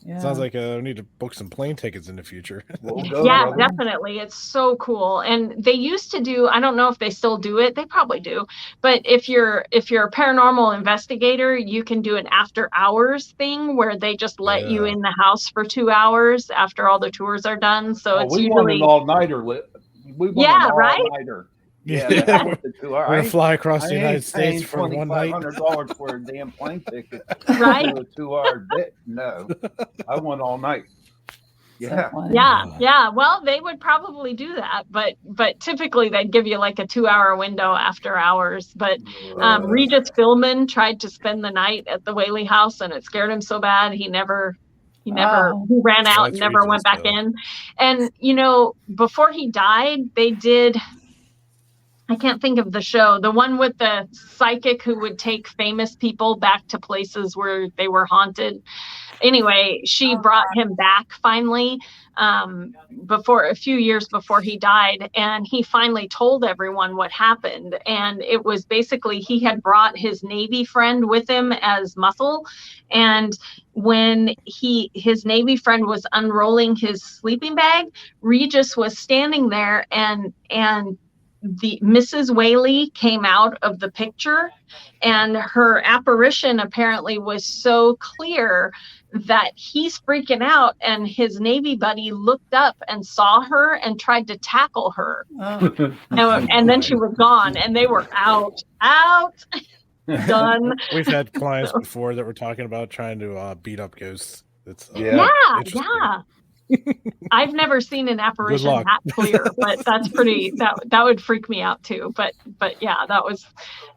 Yeah. Sounds like I need to book some plane tickets in the future. Yeah, definitely. It's so cool. And they used to do, I don't know if they still do it. They probably do. But if you're a paranormal investigator, you can do an after hours thing where they just let you in the house for 2 hours after all the tours are done. So it's usually want an all-nighter. We want an all-nighter. Yeah, we're gonna fly across the United States for one night. $2,500 for a damn plane ticket, right? For a 2-hour day. No, I want all night. Yeah. Well, they would probably do that, but typically they'd give you like a 2-hour window after hours. But Regis Philbin tried to spend the night at the Whaley House, and it scared him so bad he ran out and never went back in. And before he died, they did. I can't think of the show, the one with the psychic who would take famous people back to places where they were haunted. Anyway, she brought him back finally a few years before he died. And he finally told everyone what happened. And it was basically he had brought his Navy friend with him as muscle. And when his Navy friend was unrolling his sleeping bag, Regis was standing there and the Mrs. Whaley came out of the picture, and her apparition apparently was so clear that he's freaking out, and his Navy buddy looked up and saw her and tried to tackle her. And then she was gone, and they were out, done. We've had clients before that were talking about trying to beat up ghosts. It's I've never seen an apparition luck. that clear, but that's pretty. That would freak me out too. But yeah, that was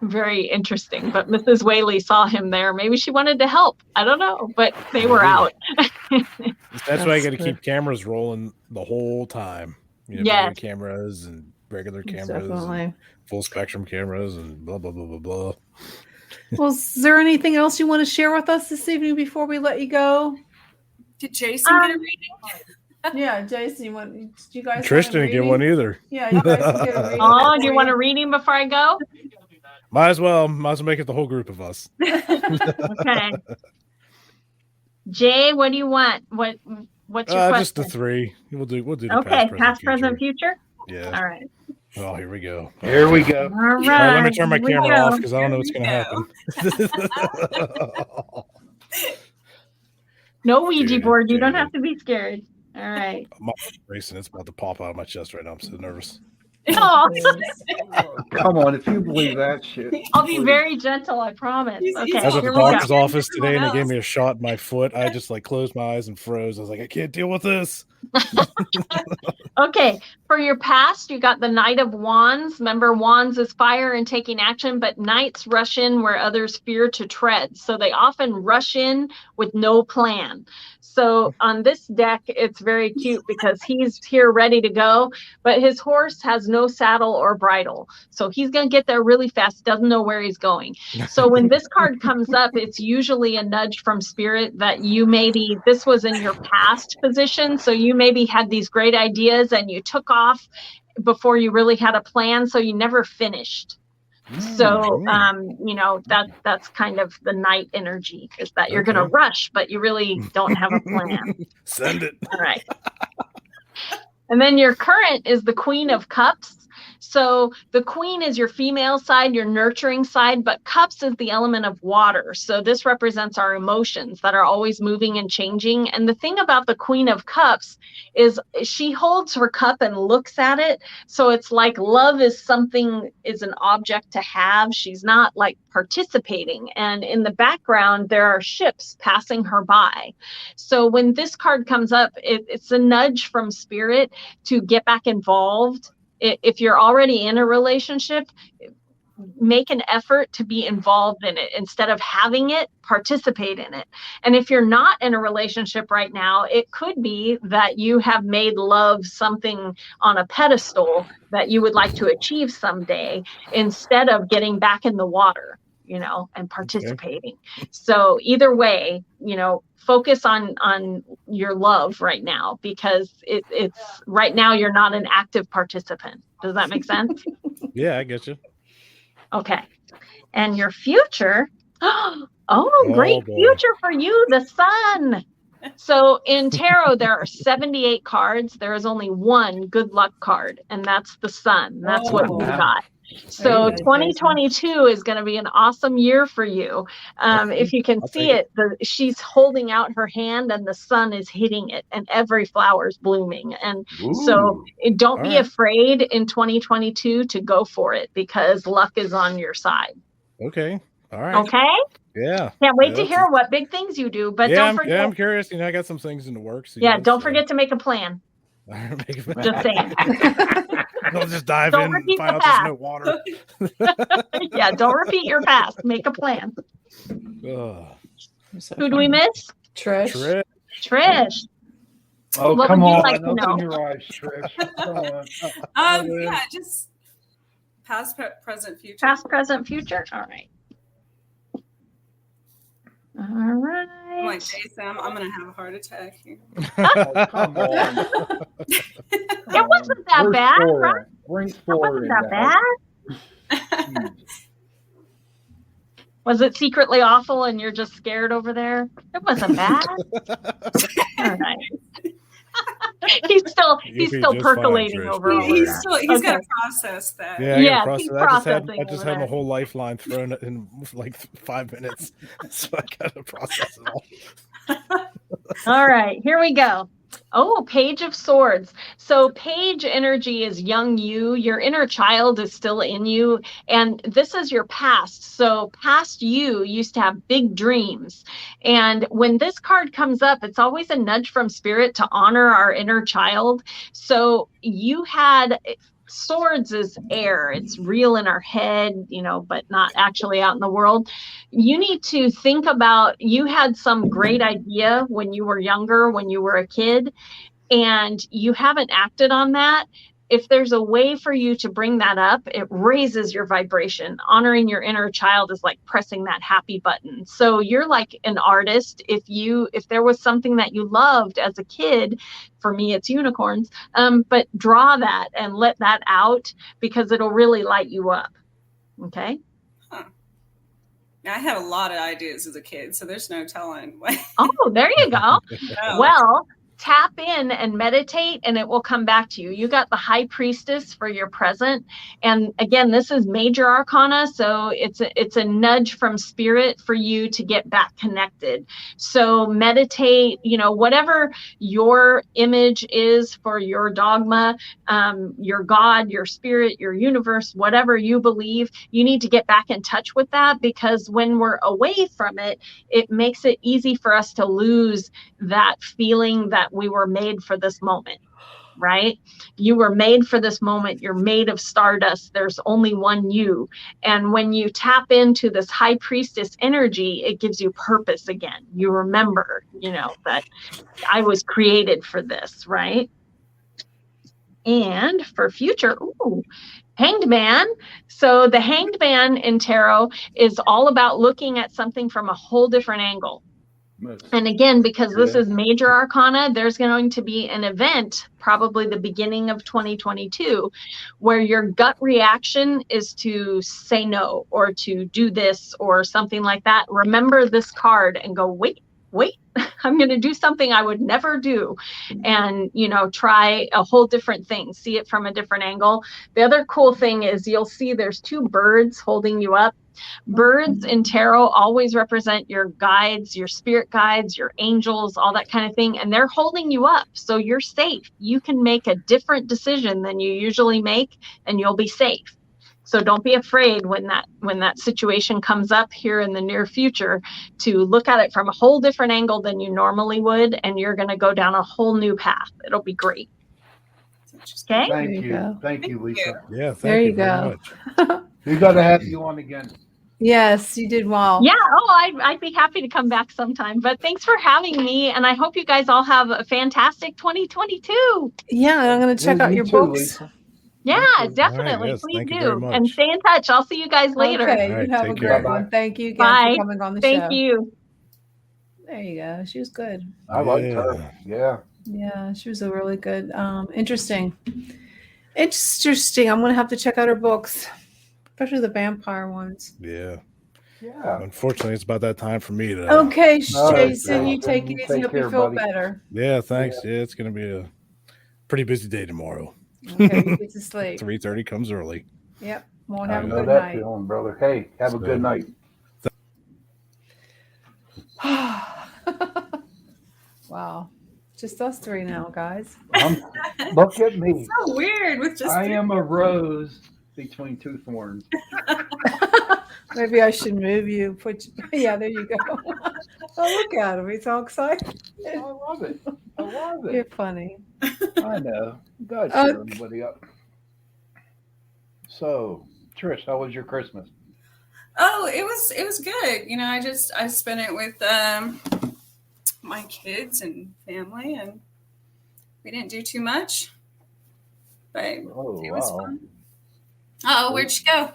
very interesting. But Mrs. Whaley saw him there. Maybe she wanted to help. I don't know, but they were out. That's why you got to keep cameras rolling the whole time. You know, Yes. video cameras and regular cameras, Definitely. and full spectrum cameras, and blah blah blah blah blah. Well, is there anything else you want to share with us this evening before we let you go? Did Jason get a reading? Yeah, Jason, do you guys? Trish didn't get one either. Yeah, you guys can get a reading. Oh, do you want a reading before I go? Might as well make it the whole group of us. Okay. Jay, what do you want? What's your question? Just the 3. We'll do the Okay, past, present, future. Yeah. All right. Oh, here we go. Here we go. All right. All right, let me turn my here we camera go. off because I don't know what's going to happen. No Ouija Dude, board. You don't dude. have to be scared. All right. My racing, it's about to pop out of my chest right now. I'm so nervous. Oh, Come on, if you believe that shit. I'll be very gentle. I promise. Okay. I was at the Here we go. doctor's office today and they Someone gave else. me a shot in my foot. I just like closed my eyes and froze. I was like, I can't deal with this. Okay, for your past, you got the Knight of Wands. Remember, Wands is fire and taking action, but Knights rush in where others fear to tread. So they often rush in with no plan. So on this deck, it's very cute because he's here ready to go, but his horse has no saddle or bridle. So he's going to get there really fast, doesn't know where he's going. So when this card comes up, it's usually a nudge from spirit that you maybe, this was in your past position. So you maybe had these great ideas and you took off before you really had a plan. So you never finished. So, you know, that's kind of the night energy is that you're going to rush, but you really don't have a plan. Send it. All right. And then your current is the Queen of Cups. So the Queen is your female side, your nurturing side, but Cups is the element of water. So this represents our emotions that are always moving and changing. And the thing about the Queen of Cups is she holds her cup and looks at it. So it's like love is something, is an object to have. She's not like participating. And in the background, there are ships passing her by. So when this card comes up, it's a nudge from spirit to get back involved. If you're already in a relationship, make an effort to be involved in it. Instead of having it, participate in it. And if you're not in a relationship right now, it could be that you have made love something on a pedestal that you would like to achieve someday instead of getting back in the water, you know, and participating. Okay. So either way, you know, focus on your love right now because it's right now you're not an active participant. Does that make sense? Yeah, I get you. Okay. And your future. Oh, great future for you, the sun. So in tarot, there are 78 cards. There is only one good luck card, and that's the sun. That's what we got. So 2022 is going to be an awesome year for you. If you can see it, she's holding out her hand and the sun is hitting it and every flower is blooming. And so don't be afraid in 2022 to go for it because luck is on your side. Okay. All right. Okay. Yeah. Can't wait to hear what big things you do, but don't forget. Yeah, I'm curious. You know, I got some things in the works. Don't forget to make a plan. Just saying. Don't just dive in and find out there's no water. Yeah, don't repeat your past. Make a plan. Who do we miss? Trish. Oh, what come would you on. like to know? Open your eyes, Trish. Come on. Yeah, just past, present, future. Past, present, future. All right. All right. I'm like, Jason, I'm going to have a heart attack here. Oh, come on. It wasn't that bad, right? Bring It forward. wasn't that bad. Was it secretly awful and you're just scared over there? It wasn't bad. All right. He's still percolating over all He's that. he's got to process that. Yeah, I he's just had my whole lifeline thrown in like 5 minutes, so I got to process it all. All right, here we go. Oh, Page of Swords. So Page energy is young you. Your inner child is still in you. And this is your past. So past you used to have big dreams. And when this card comes up, it's always a nudge from spirit to honor our inner child. So you had... Swords is air. It's real in our head, but not actually out in the world. You need to think about, you had some great idea when you were younger, when you were a kid, and you haven't acted on that. If there's a way for you to bring that up, it raises your vibration. Honoring your inner child is like pressing that happy button. So you're like an artist. If there was something that you loved as a kid, for me, it's unicorns, but draw that and let that out, because it'll really light you up. Okay. Huh. Now, I had a lot of ideas as a kid, so there's no telling. Oh, there you go. Oh. Well, tap in and meditate, and it will come back to you. You got the High Priestess for your present. And again, this is major arcana. So it's a nudge from spirit for you to get back connected. So meditate, whatever your image is for your dogma, your God, your spirit, your universe, whatever you believe, you need to get back in touch with that, because when we're away from it, it makes it easy for us to lose that feeling that we were made for this moment, right? You were made for this moment. You're made of stardust. There's only one you. And when you tap into this High Priestess energy, it gives you purpose again. You remember, that I was created for this, right? And for future, Hanged Man. So the Hanged Man in tarot is all about looking at something from a whole different angle. And again, because this is major arcana, there's going to be an event, probably the beginning of 2022, where your gut reaction is to say no, or to do this or something like that. Remember this card and go, wait, I'm going to do something I would never do. And, try a whole different thing, see it from a different angle. The other cool thing is you'll see there's two birds holding you up. Birds in tarot always represent your guides, your spirit guides, your angels, all that kind of thing. And they're holding you up. So you're safe. You can make a different decision than you usually make, and you'll be safe. So don't be afraid when that situation comes up here in the near future, to look at it from a whole different angle than you normally would. And you're going to go down a whole new path. It'll be great. Okay. Thank you, Lisa. Yeah, thank There you you very go. much. We got to have you on again. Yes, you did well. Yeah. I'd be happy to come back sometime. But thanks for having me. And I hope you guys all have a fantastic 2022. Yeah, and I'm going to check out your too, books. Lisa. Yeah, All definitely. right, yes, Please thank you very do. much. And stay in touch. I'll see you guys later. Okay, All right, you have a take great care. one. Thank you again Bye. for coming on the Thank show. you. There you go. She was good. I liked her. Yeah. Yeah, she was a really good. Interesting. Interesting. I'm going to have to check out her books, especially the vampire ones. Yeah. Yeah. Unfortunately, it's about that time for me to. Okay, All right, Jason, you Jason, take it you easy. take Hope you care, feel buddy. better. Yeah, thanks. Yeah, it's going to be a pretty busy day tomorrow. Okay, you get to sleep. 3:30 comes early. Yep. Won't I have a know good that night. feeling, brother. Hey, have a good night. Wow. Just us three now, guys. Look at me. So weird with just I am a rose between two thorns. Maybe I should move you. Yeah, there you go. Oh, look at him. He's all excited. I love it. I love You're it. funny. I know. God, cheer everybody up. So, Trish, how was your Christmas? Oh, it was good. I spent it with my kids and family, and we didn't do too much, but it was fun. Oh, where'd you go?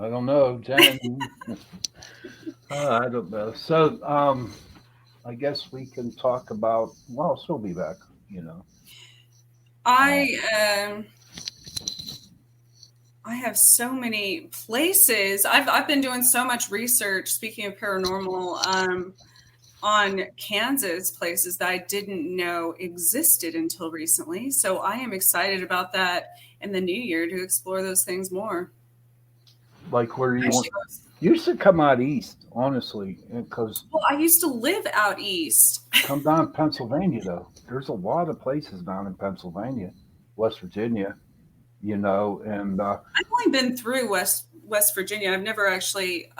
I don't know, Jen. I don't know. So, I guess we can talk about. Well, she'll be back. I have so many places. I've been doing so much research. Speaking of paranormal, on Kansas places that I didn't know existed until recently. So I am excited about that in the new year to explore those things more. Like where you Actually, want. You should come out east, honestly, because well, I used to live out east. come down Pennsylvania though. There's a lot of places down in Pennsylvania, West Virginia, and I've only been through West Virginia. I've never actually.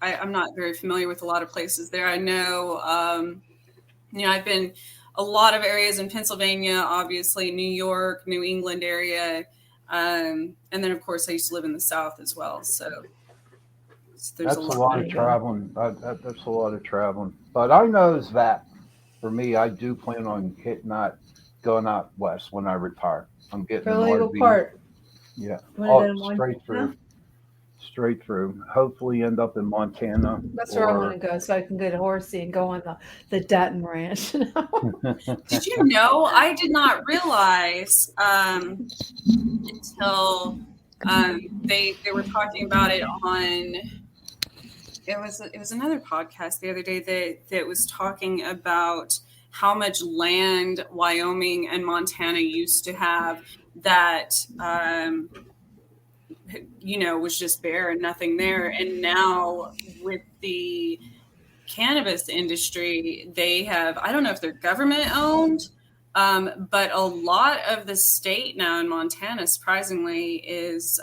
I'm not very familiar with a lot of places there. I know, I've been a lot of areas in Pennsylvania, obviously New York, New England area, and then of course I used to live in the South as well. So there's that's a lot of traveling. That's a lot of traveling. But I know is that for me, I do plan on going out west when I retire. I'm getting an RV. part. Yeah, Straight through. Straight through. Hopefully end up in Montana. That's where I want to go, so I can get a horsey and go on the Dutton Ranch. Did you know? I did not realize until they were talking about it on. It was another podcast the other day that was talking about how much land Wyoming and Montana used to have that. Was just bare and nothing there. And now with the cannabis industry, they have, I don't know if they're government owned, but a lot of the state now in Montana, surprisingly, is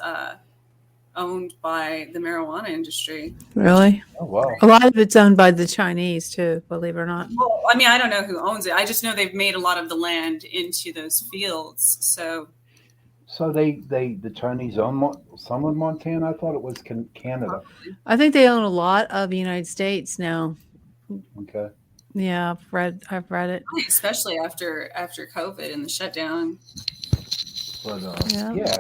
owned by the marijuana industry. Really? Oh, wow. A lot of it's owned by the Chinese too, believe it or not. Well, I mean, I don't know who owns it. I just know they've made a lot of the land into those fields. So the Chinese own some of Montana. I thought it was Canada. I think they own a lot of the United States now. Okay. Yeah, I've read it. Especially after COVID and the shutdown. But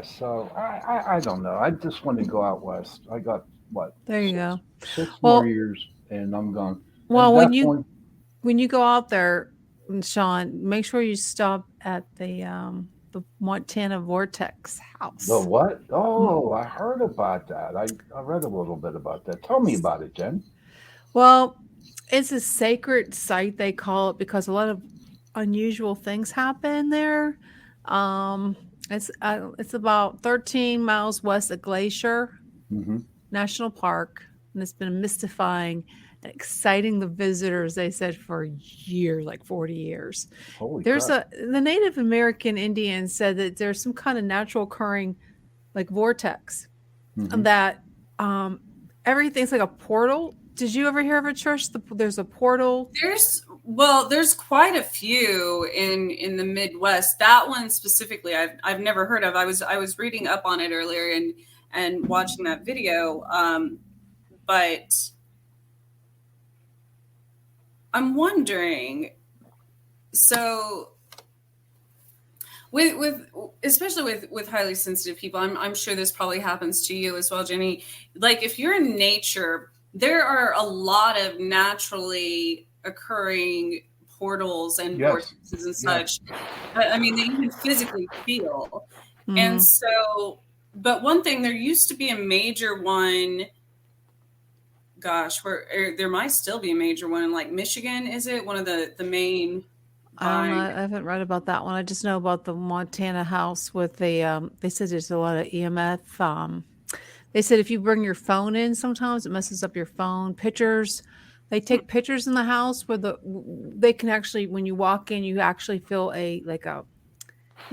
so I don't know. I just want to go out west. I got what? There you go. 6 more years, and I'm gone. Well, when you go out there, Sean, make sure you stop at the Montana Vortex house. The what? Oh, I heard about that. I read a little bit about that. Tell me about it, Jen. Well, it's a sacred site, they call it, because a lot of unusual things happen there. It's about 13 miles west of Glacier National Park, and it's been mystifying and exciting the visitors, they said, for years, like 40 years. The Native American Indians said that there's some kind of natural occurring like vortex, and that everything's like a portal. Did you ever hear of a church? There's a portal. There's quite a few in the Midwest. That one specifically, I've never heard of. I was reading up on it earlier and watching that video, but I'm wondering. So, especially with highly sensitive people, I'm sure this probably happens to you as well, Jenny. Like if you're in nature, there are a lot of naturally occurring portals and vortices and such. I mean, they even physically feel. And so, but one thing, there used to be a major one. Gosh, there might still be a major one in like Michigan. Is it one of the main? I don't know. I haven't read about that one. I just know about the Montana house with the. They said there's a lot of EMF. They said if you bring your phone in, sometimes it messes up your phone. Pictures. They take pictures in the house where they can actually, when you walk in, you actually feel the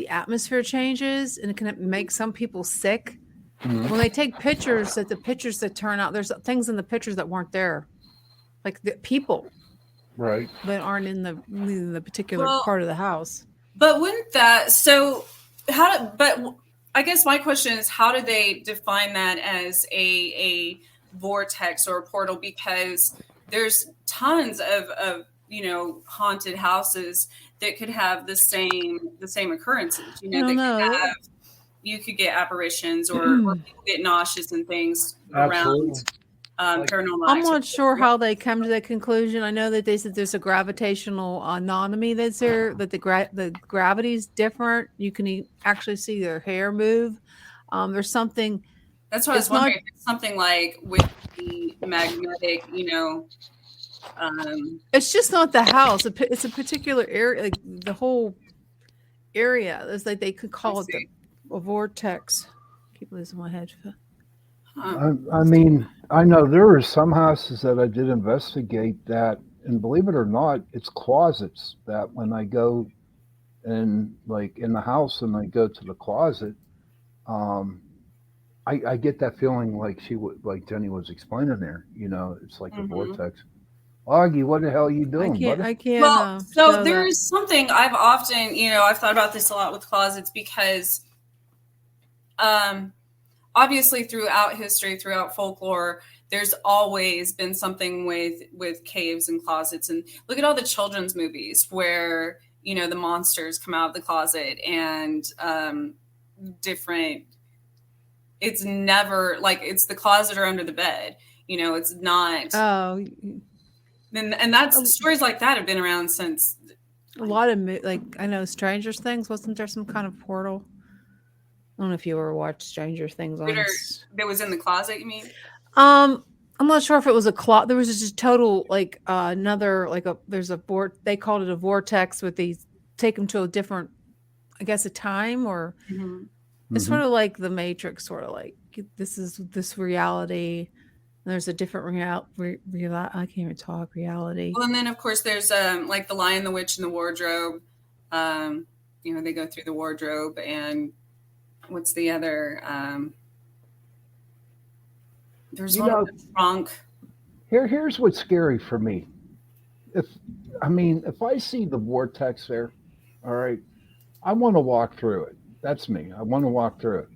atmosphere changes, and it can make some people sick. When they take pictures, the pictures that turn out, there's things in the pictures that weren't there, like the people, right, that aren't in the particular part of the house. But wouldn't that but I guess my question is, how do they define that as a vortex or a portal? Because there's tons of haunted houses that could have the same occurrences. You could get apparitions or people get nauseous and things around paranormal. I'm not sure how they come to that conclusion. I know that they said there's a gravitational anomaly that's there, that the gravity is different. You can actually see their hair move. There's something. That's what I was wondering. It's something like with the magnetic, It's just not the house. It's a particular area, like the whole area. It's like they could call it a vortex. Keep losing my head. I mean, I know there are some houses that I did investigate that, and believe it or not, it's closets that when I go and like in the house and I go to the closet, um, I get that feeling like like Jenny was explaining there. It's like a vortex. Augie, what the hell are you doing, buddy? I can't. Well, so show there that. is something I've often, I've thought about this a lot with closets because, obviously throughout history, throughout folklore, there's always been something with caves and closets. And look at all the children's movies where, the monsters come out of the closet and different. It's never like it's the closet or under the bed. It's not. Oh, and that's stories like that have been around since. a lot of I know Stranger Things. Wasn't there some kind of portal? I don't know if you ever watched Stranger Things on. That was in the closet, you mean? I'm not sure if it was a closet. There was just total another there's a they called it a vortex with these take them to a different, I guess, a time or it's sort of like the Matrix, sort of like this reality. And there's a different I can't even talk reality. Well, and then of course there's like the Lion, the Witch, and the Wardrobe. They go through the wardrobe and what's the other? There's one with the trunk. Here's what's scary for me. If I see the vortex there, all right, I want to walk through it. That's me. I want to walk through it.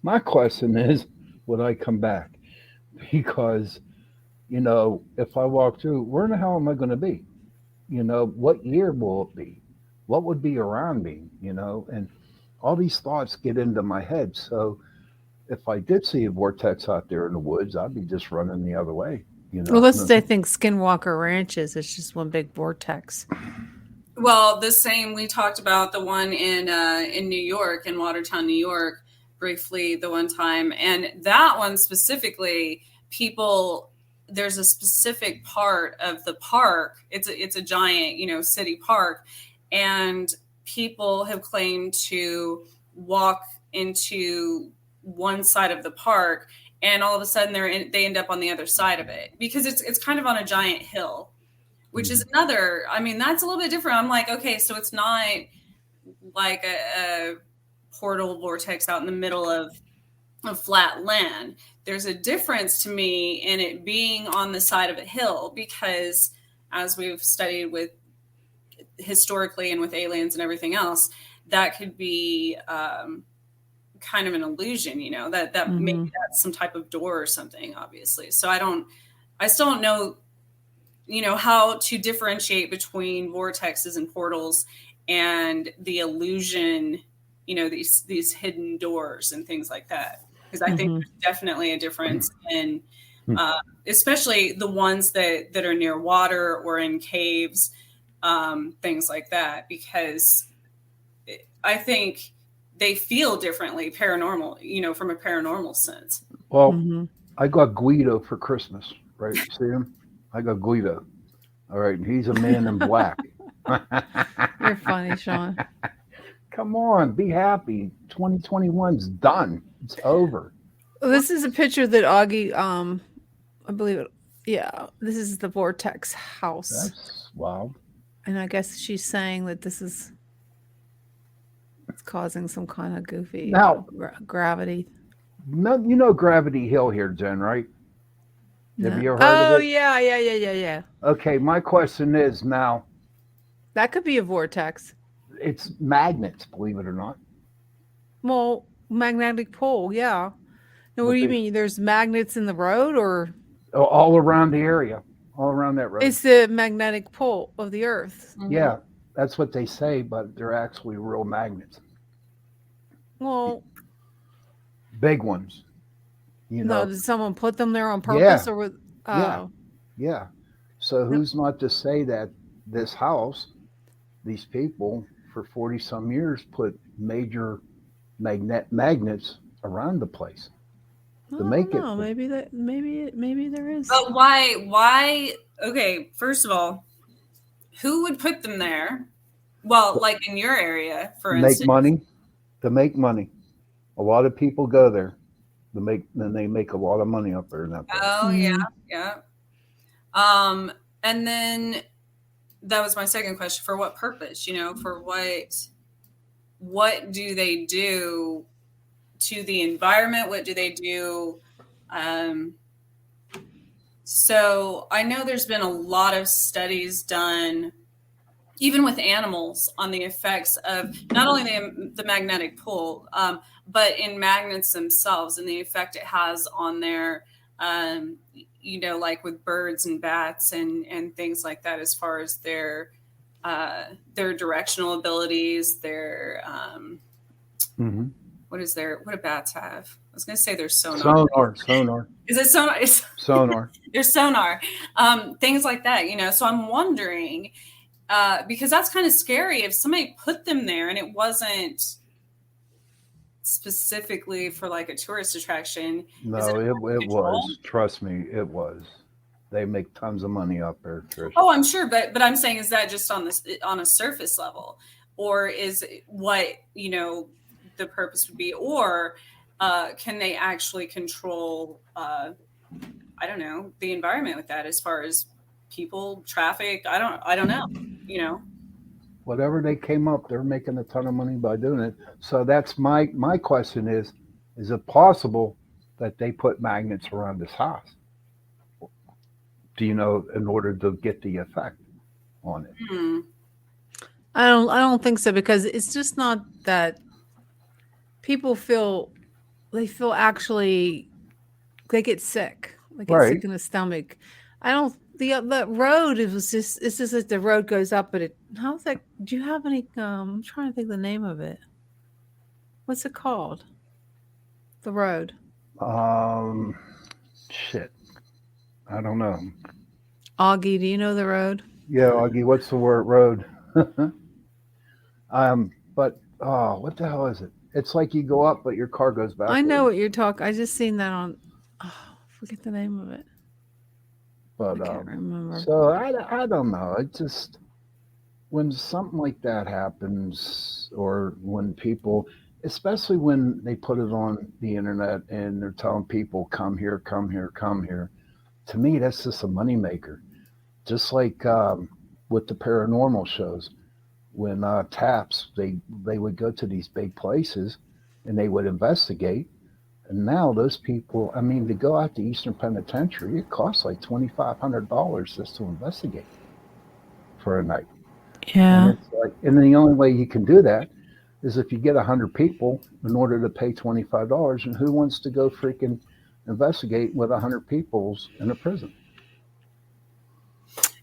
My question is, would I come back? Because, if I walk through, where in the hell am I going to be? What year will it be? What would be around me? And all these thoughts get into my head. So if I did see a vortex out there in the woods, I'd be just running the other way. Well, let's say I think Skinwalker Ranch is. It's just one big vortex. Well, the same, we talked about the one in New York, in Watertown, New York, briefly the one time. And that one specifically, there's a specific part of the park. It's a giant, city park. And people have claimed to walk into one side of the park and all of a sudden they end up on the other side of it because it's kind of on a giant hill, which is another, that's a little bit different. I'm like, okay, so it's not like a portal vortex out in the middle of flat land. There's a difference to me in it being on the side of a hill because as we've studied with historically and with aliens and everything else, that could be kind of an illusion, that maybe that's some type of door or something, obviously. So I still don't know, how to differentiate between vortexes and portals and the illusion, these hidden doors and things like that. Because I think there's definitely a difference in, especially the ones that are near water or in caves, things like that, because I think they feel differently paranormal, from a paranormal sense. Well, I got Guido for Christmas, right? See him? I got Guido. All right. And he's a man in black. You're funny, Sean. Come on, be happy. 2021's done. It's over. Well, this is a picture that Augie, I believe it. Yeah, this is the vortex house. That's wow. And I guess she's saying that it's causing some kind of goofy gravity. No, Gravity Hill here, Jen, right? No. Have you ever heard of it? Yeah. Okay, my question is now. That could be a vortex. It's magnets, believe it or not. Well, magnetic pole, yeah. Now, what do you mean? There's magnets in the road or? All around the area, all around that road. It's the magnetic pole of the earth. Yeah, that's what they say, but they're actually real magnets. Well, big ones. No, did someone put them there on purpose or with? Yeah. So who's not to say that this house, these people for 40 some years put major magnets around the place to make it. Maybe there is. But why? Okay, first of all, who would put them there? Well, like in your area, for instance. To make money. A lot of people go there. they make a lot of money up there in that place. Oh Mhm. yeah. And then that was my second question. For what purpose? For what do they do to the environment? What do they do? So I know there's been a lot of studies done, even with animals, on the effects of not only the magnetic pull, but in magnets themselves and the effect it has on their, like with birds and bats and things like that, as far as their directional abilities, their what do bats have? I was going to say their sonar. Sonar. Is it sonar? Sonar. Their sonar. Things like that, So I'm wondering, because that's kind of scary if somebody put them there and it wasn't specifically for like a tourist attraction. No, it was. Trust me, it was. They make tons of money up there, Trish. Oh, I'm sure, but I'm saying, is that just on a surface level, or is what the purpose would be, or can they actually control I don't know, the environment with that, as far as people, traffic? I don't know. Whatever they came up, they're making a ton of money by doing it. So that's my question is it possible that they put magnets around this house? Do you know, in order to get the effect on it? I don't think so, because it's just not that people feel actually they get sick. They get sick in the stomach. I don't. The road, it's just that the road goes up, but how's that? Do you have any? I'm trying to think the name of it. What's it called? The road. Shit. I don't know. Augie, do you know the road? Yeah, Augie, what's the word road? But what the hell is it? It's like you go up, but your car goes back. I know what you're talking. I just seen that on. Forget the name of it. But I can't remember. So I don't know. It just, when something like that happens, or when people, especially when they put it on the internet and they're telling people, come here, come here, come here. To me, that's just a moneymaker. Just like with the paranormal shows, when TAPS, they would go to these big places and they would investigate. And now those people, I mean, to go out to Eastern Penitentiary, it costs like $2,500 just to investigate for a night. Yeah. And the only way you can do that is if you get 100 people in order to pay $25. And who wants to go freaking investigate with 100 people in a prison?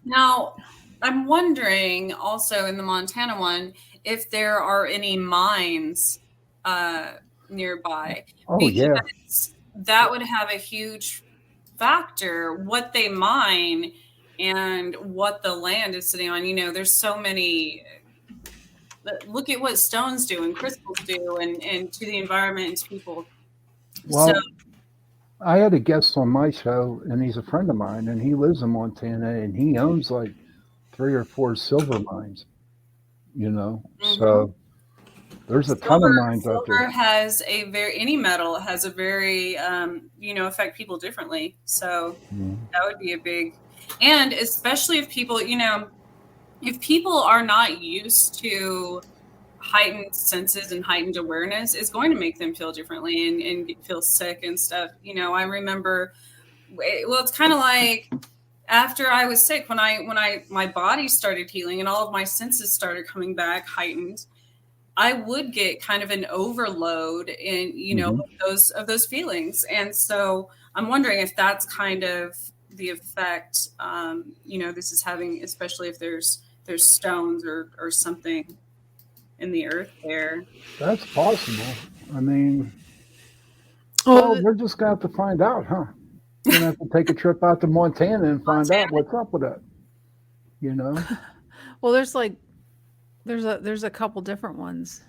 Now, I'm wondering also in the Montana one, if there are any mines nearby. Oh, because that would have a huge factor, what they mine and what the land is sitting on. There's so many. Look at what stones do and crystals do and to the environment and to people. Well, I had a guest on my show, and he's a friend of mine, and he lives in Montana, and he owns like 3 or 4 silver mines, So there's a ton of mines out there. Silver has any metal has a very, affect people differently. So that would be a big, and especially if people, if people are not used to heightened senses and heightened awareness, is going to make them feel differently and feel sick and stuff. I remember, it's kind of like after I was sick, when my body started healing and all of my senses started coming back heightened, I would get kind of an overload in, of those feelings. And so I'm wondering if that's kind of the effect, this is having, especially if there's stones or something in the earth there. That's possible. I mean, we're just going to have to find out, huh? We're going to have to take a trip out to Montana and find out what's up with that, Well, there's a couple different ones.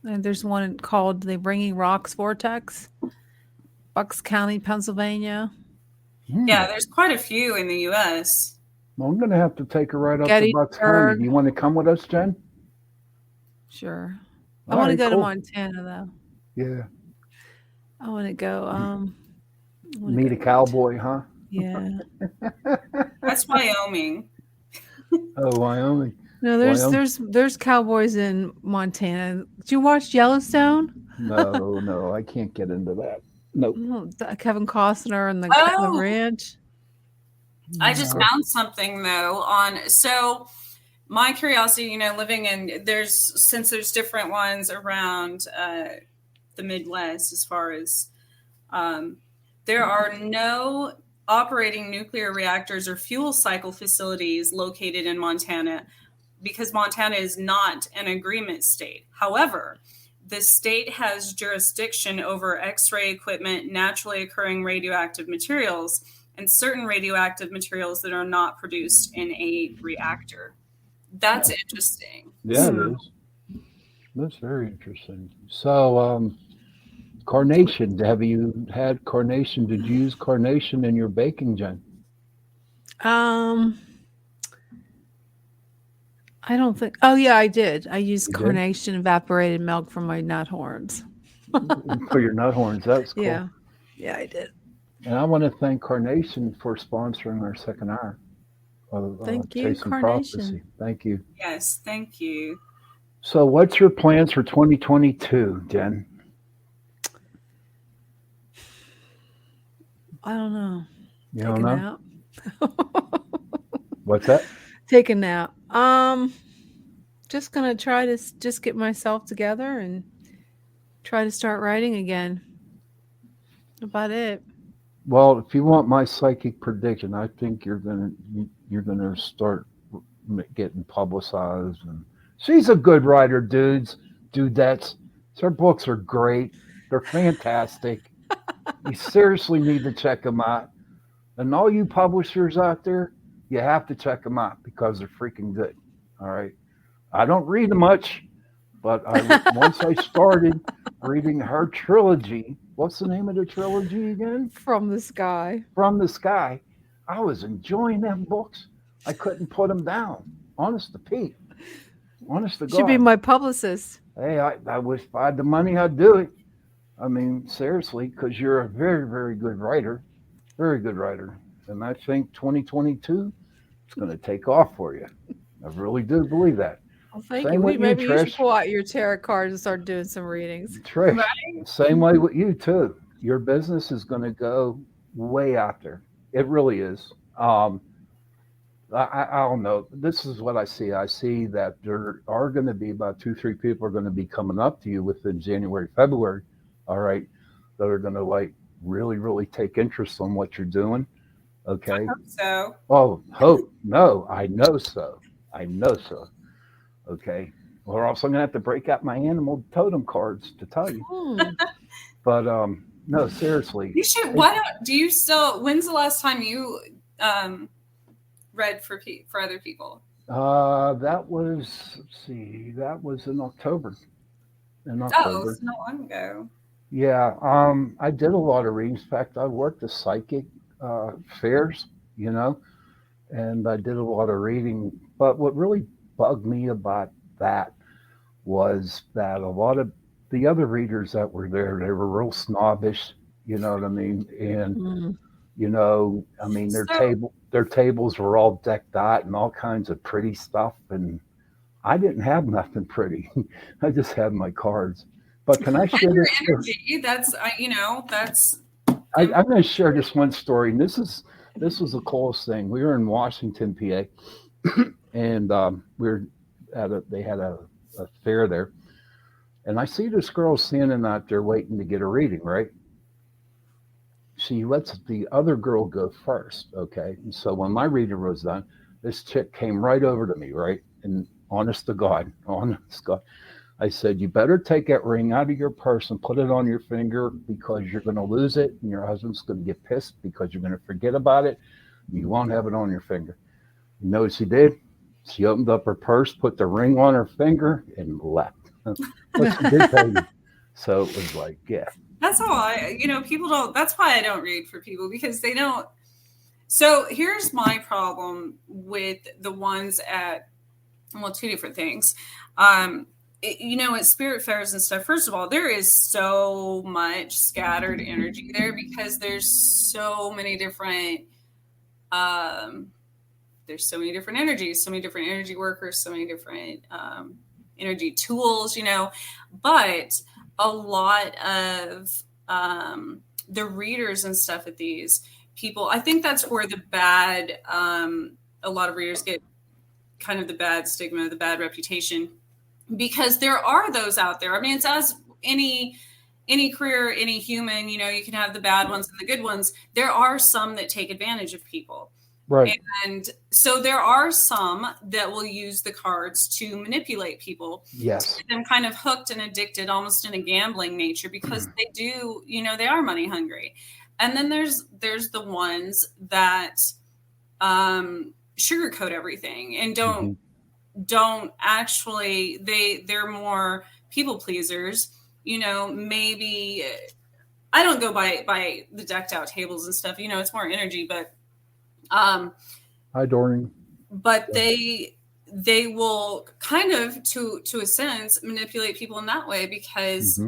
And there's one called the Bringing Rocks Vortex, Bucks County, Pennsylvania. Yeah, there's quite a few in the U.S. Well, I'm going to have to take her right up to Bucks County. Do you want to come with us, Jen? Sure. I want to go to Montana, though. Yeah. I want to go. I wanna Meet go a cowboy, huh? Yeah. That's Wyoming. Oh, Wyoming. No, there's cowboys in Montana. Did you watch Yellowstone? No, I can't get into that. Nope. Kevin Costner and the Oh. ranch. I just No. found something though so my curiosity, living in since there's different ones around the Midwest as far as there are no operating nuclear reactors or fuel cycle facilities located in Montana because Montana is not an agreement state. However, the state has jurisdiction over X-ray equipment, naturally occurring radioactive materials, and certain radioactive materials that are not produced in a reactor. That's interesting. Yeah, it is. That's very interesting. So, carnation. Have you had carnation? Did you use carnation in your baking, Jen? I don't think. Oh yeah, I did. I used You did? carnation evaporated milk from my nut horns. For your nut horns. That's cool. Yeah, I did. And I want to thank Carnation for sponsoring our second hour of Thank you, Chasing Carnation. Prophecy. Thank you. Yes, thank you. So, what's your plans for 2022, Jen? I don't know. You Take don't a know? nap. What's that? Take a nap. Just gonna try to just get myself together and try to start writing again. About it. Well, if you want my psychic prediction, I think you're gonna start getting publicized. And she's a good writer, dudettes. Her books are great. They're fantastic. You seriously need to check them out. And all you publishers out there, you have to check them out because they're freaking good. All right. I don't read much, but once I started reading her trilogy, what's the name of the trilogy again? From the Sky. From the Sky. I was enjoying them books. I couldn't put them down. Honest to Pete. Honest to God. Should be my publicist. Hey, I wish if I had the money, I'd do it. I mean, seriously, because you're a very, very good writer. Very good writer. And I think 2022 is going to take off for you. I really do believe that. Well, thank Same you. with you, Maybe you should Trish. pull out your tarot cards and start doing some readings. Trish, Right? same way with you too. Your business is going to go way out there. It really is. I don't know. This is what I see. I see that there are going to be about 2-3 people are going to be coming up to you within January, February. All right, that are going to like really, really take interest on what you're doing. Okay. I hope so. Oh, hope. No, I know so. I know so. Okay. We're also going to have to break out my animal totem cards to tell you. But no, seriously. You should. When's the last time you read for other people? That was, let's see, that was in October. Oh, it's not long ago. Yeah. I did a lot of readings. In fact, I worked the psychic fairs, and I did a lot of reading. But what really bugged me about that was that a lot of the other readers that were there, they were real snobbish, you know what I mean? And their tables were all decked out and all kinds of pretty stuff, and I didn't have nothing pretty. I just had my cards. But can I share Your this? energy. That's I'm going to share this one story, and this was the coolest thing. We were in Washington, PA, and we were they had a fair there, and I see this girl standing out there waiting to get a reading. Right? She lets the other girl go first. Okay, and so when my reading was done, this chick came right over to me. Right, and honest to God, I said, you better take that ring out of your purse and put it on your finger because you're going to lose it and your husband's going to get pissed because you're going to forget about it. You won't have it on your finger. You know what she did? She opened up her purse, put the ring on her finger, and left. But she did tell you. So it was like, yeah. That's all people don't, that's why I don't read for people because they don't. So here's my problem with the ones two different things. at spirit fairs and stuff, first of all, there is so much scattered energy there because there's so many different energies, so many different energy workers, so many different energy tools, but a lot of the readers and stuff at these people, I think that's where a lot of readers get kind of the bad stigma, the bad reputation, because there are those out there. I mean, it's as any career, any human, you can have the bad ones and the good ones. There are some that take advantage of people. Right. And so there are some that will use the cards to manipulate people. Yes. To get them kind of hooked and addicted, almost in a gambling nature, because they do, they are money hungry. And then there's the ones that sugarcoat everything and don't actually, they're more people pleasers. Maybe I don't go by the decked out tables and stuff. It's more energy, but hi, Doreen. But they will kind of, to a sense, manipulate people in that way because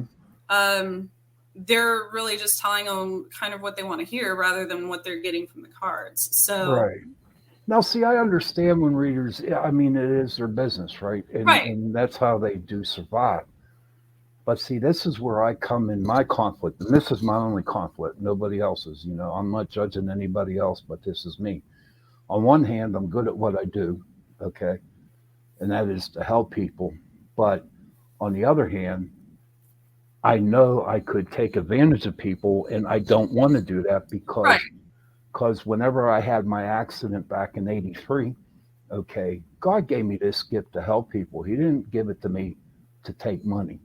they're really just telling them kind of what they want to hear rather than what they're getting from the cards. So right. Now, see, I understand when readers, I mean, it is their business, right? And that's how they do survive. But see, this is where I come in my conflict. And this is my only conflict, nobody else's. I'm not judging anybody else, but this is me. On one hand, I'm good at what I do, okay? And that is to help people. But on the other hand, I know I could take advantage of people, and I don't want to do that because whenever I had my accident back in '83, okay, God gave me this gift to help people. He didn't give it to me to take money.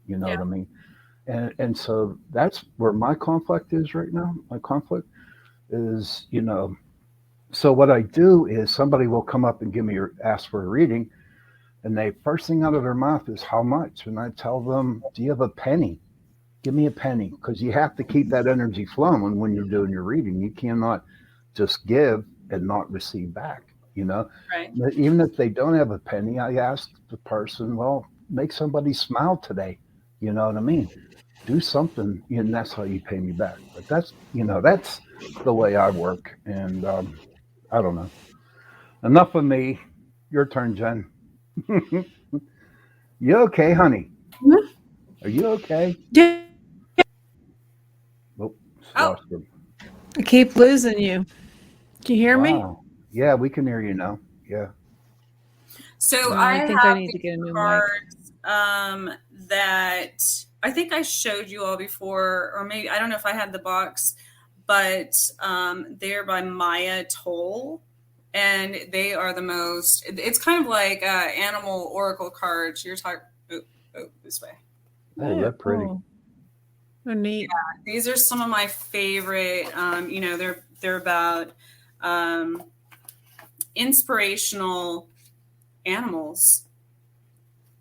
You know what I mean? And so that's where my conflict is right now. My conflict is, so what I do is somebody will come up and ask for a reading, and they first thing out of their mouth is how much? And I tell them, do you have a penny? Give me a penny, because you have to keep that energy flowing when you're doing your reading. You cannot just give and not receive back, Right. But even if they don't have a penny, I ask the person, well, make somebody smile today. You know what I mean? Do something, and that's how you pay me back. But that's the way I work. And I don't know. Enough of me. Your turn, Jen. You okay, honey? Are you okay? Yeah. Oh. I keep losing you. Can you hear me? Yeah, we can hear you now. Yeah. So I think I need to get a new cards, that I think I showed you all before, or maybe I don't know if I had the box, but they're by Maya Toll, and they are the most. It's kind of like animal oracle cards. You're talking this way. Oh, they're pretty. Oh, they're neat. Yeah, these are some of my favorite. They're about inspirational animals,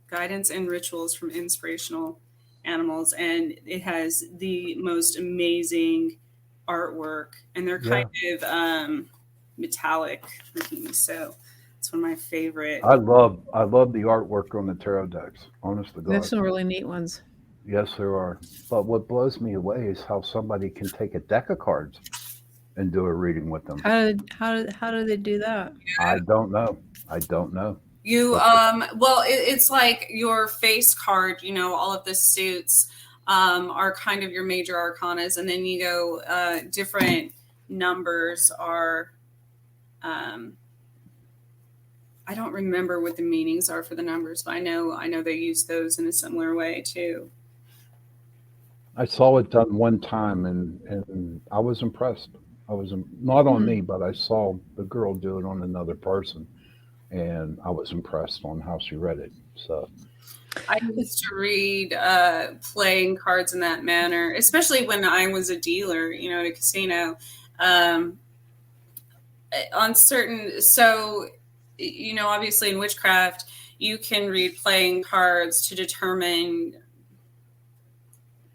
guidance and rituals from inspirational animals, and it has the most amazing artwork, and they're kind of metallic looking, so it's one of my favorite. I love the artwork on the tarot decks, honest to God. There's some really neat ones. Yes, there are. But what blows me away is how somebody can take a deck of cards and do a reading with them. How do they do that? I don't know. You it's like your face card, all of the suits are kind of your major arcanas, and then you go different numbers are I don't remember what the meanings are for the numbers, but I know they use those in a similar way too. I saw it done one time, and I was impressed. I was not on me, but I saw the girl do it on another person, and I was impressed on how she read it. So I used to read playing cards in that manner, especially when I was a dealer, at a casino. On certain, so obviously in witchcraft, you can read playing cards to determine.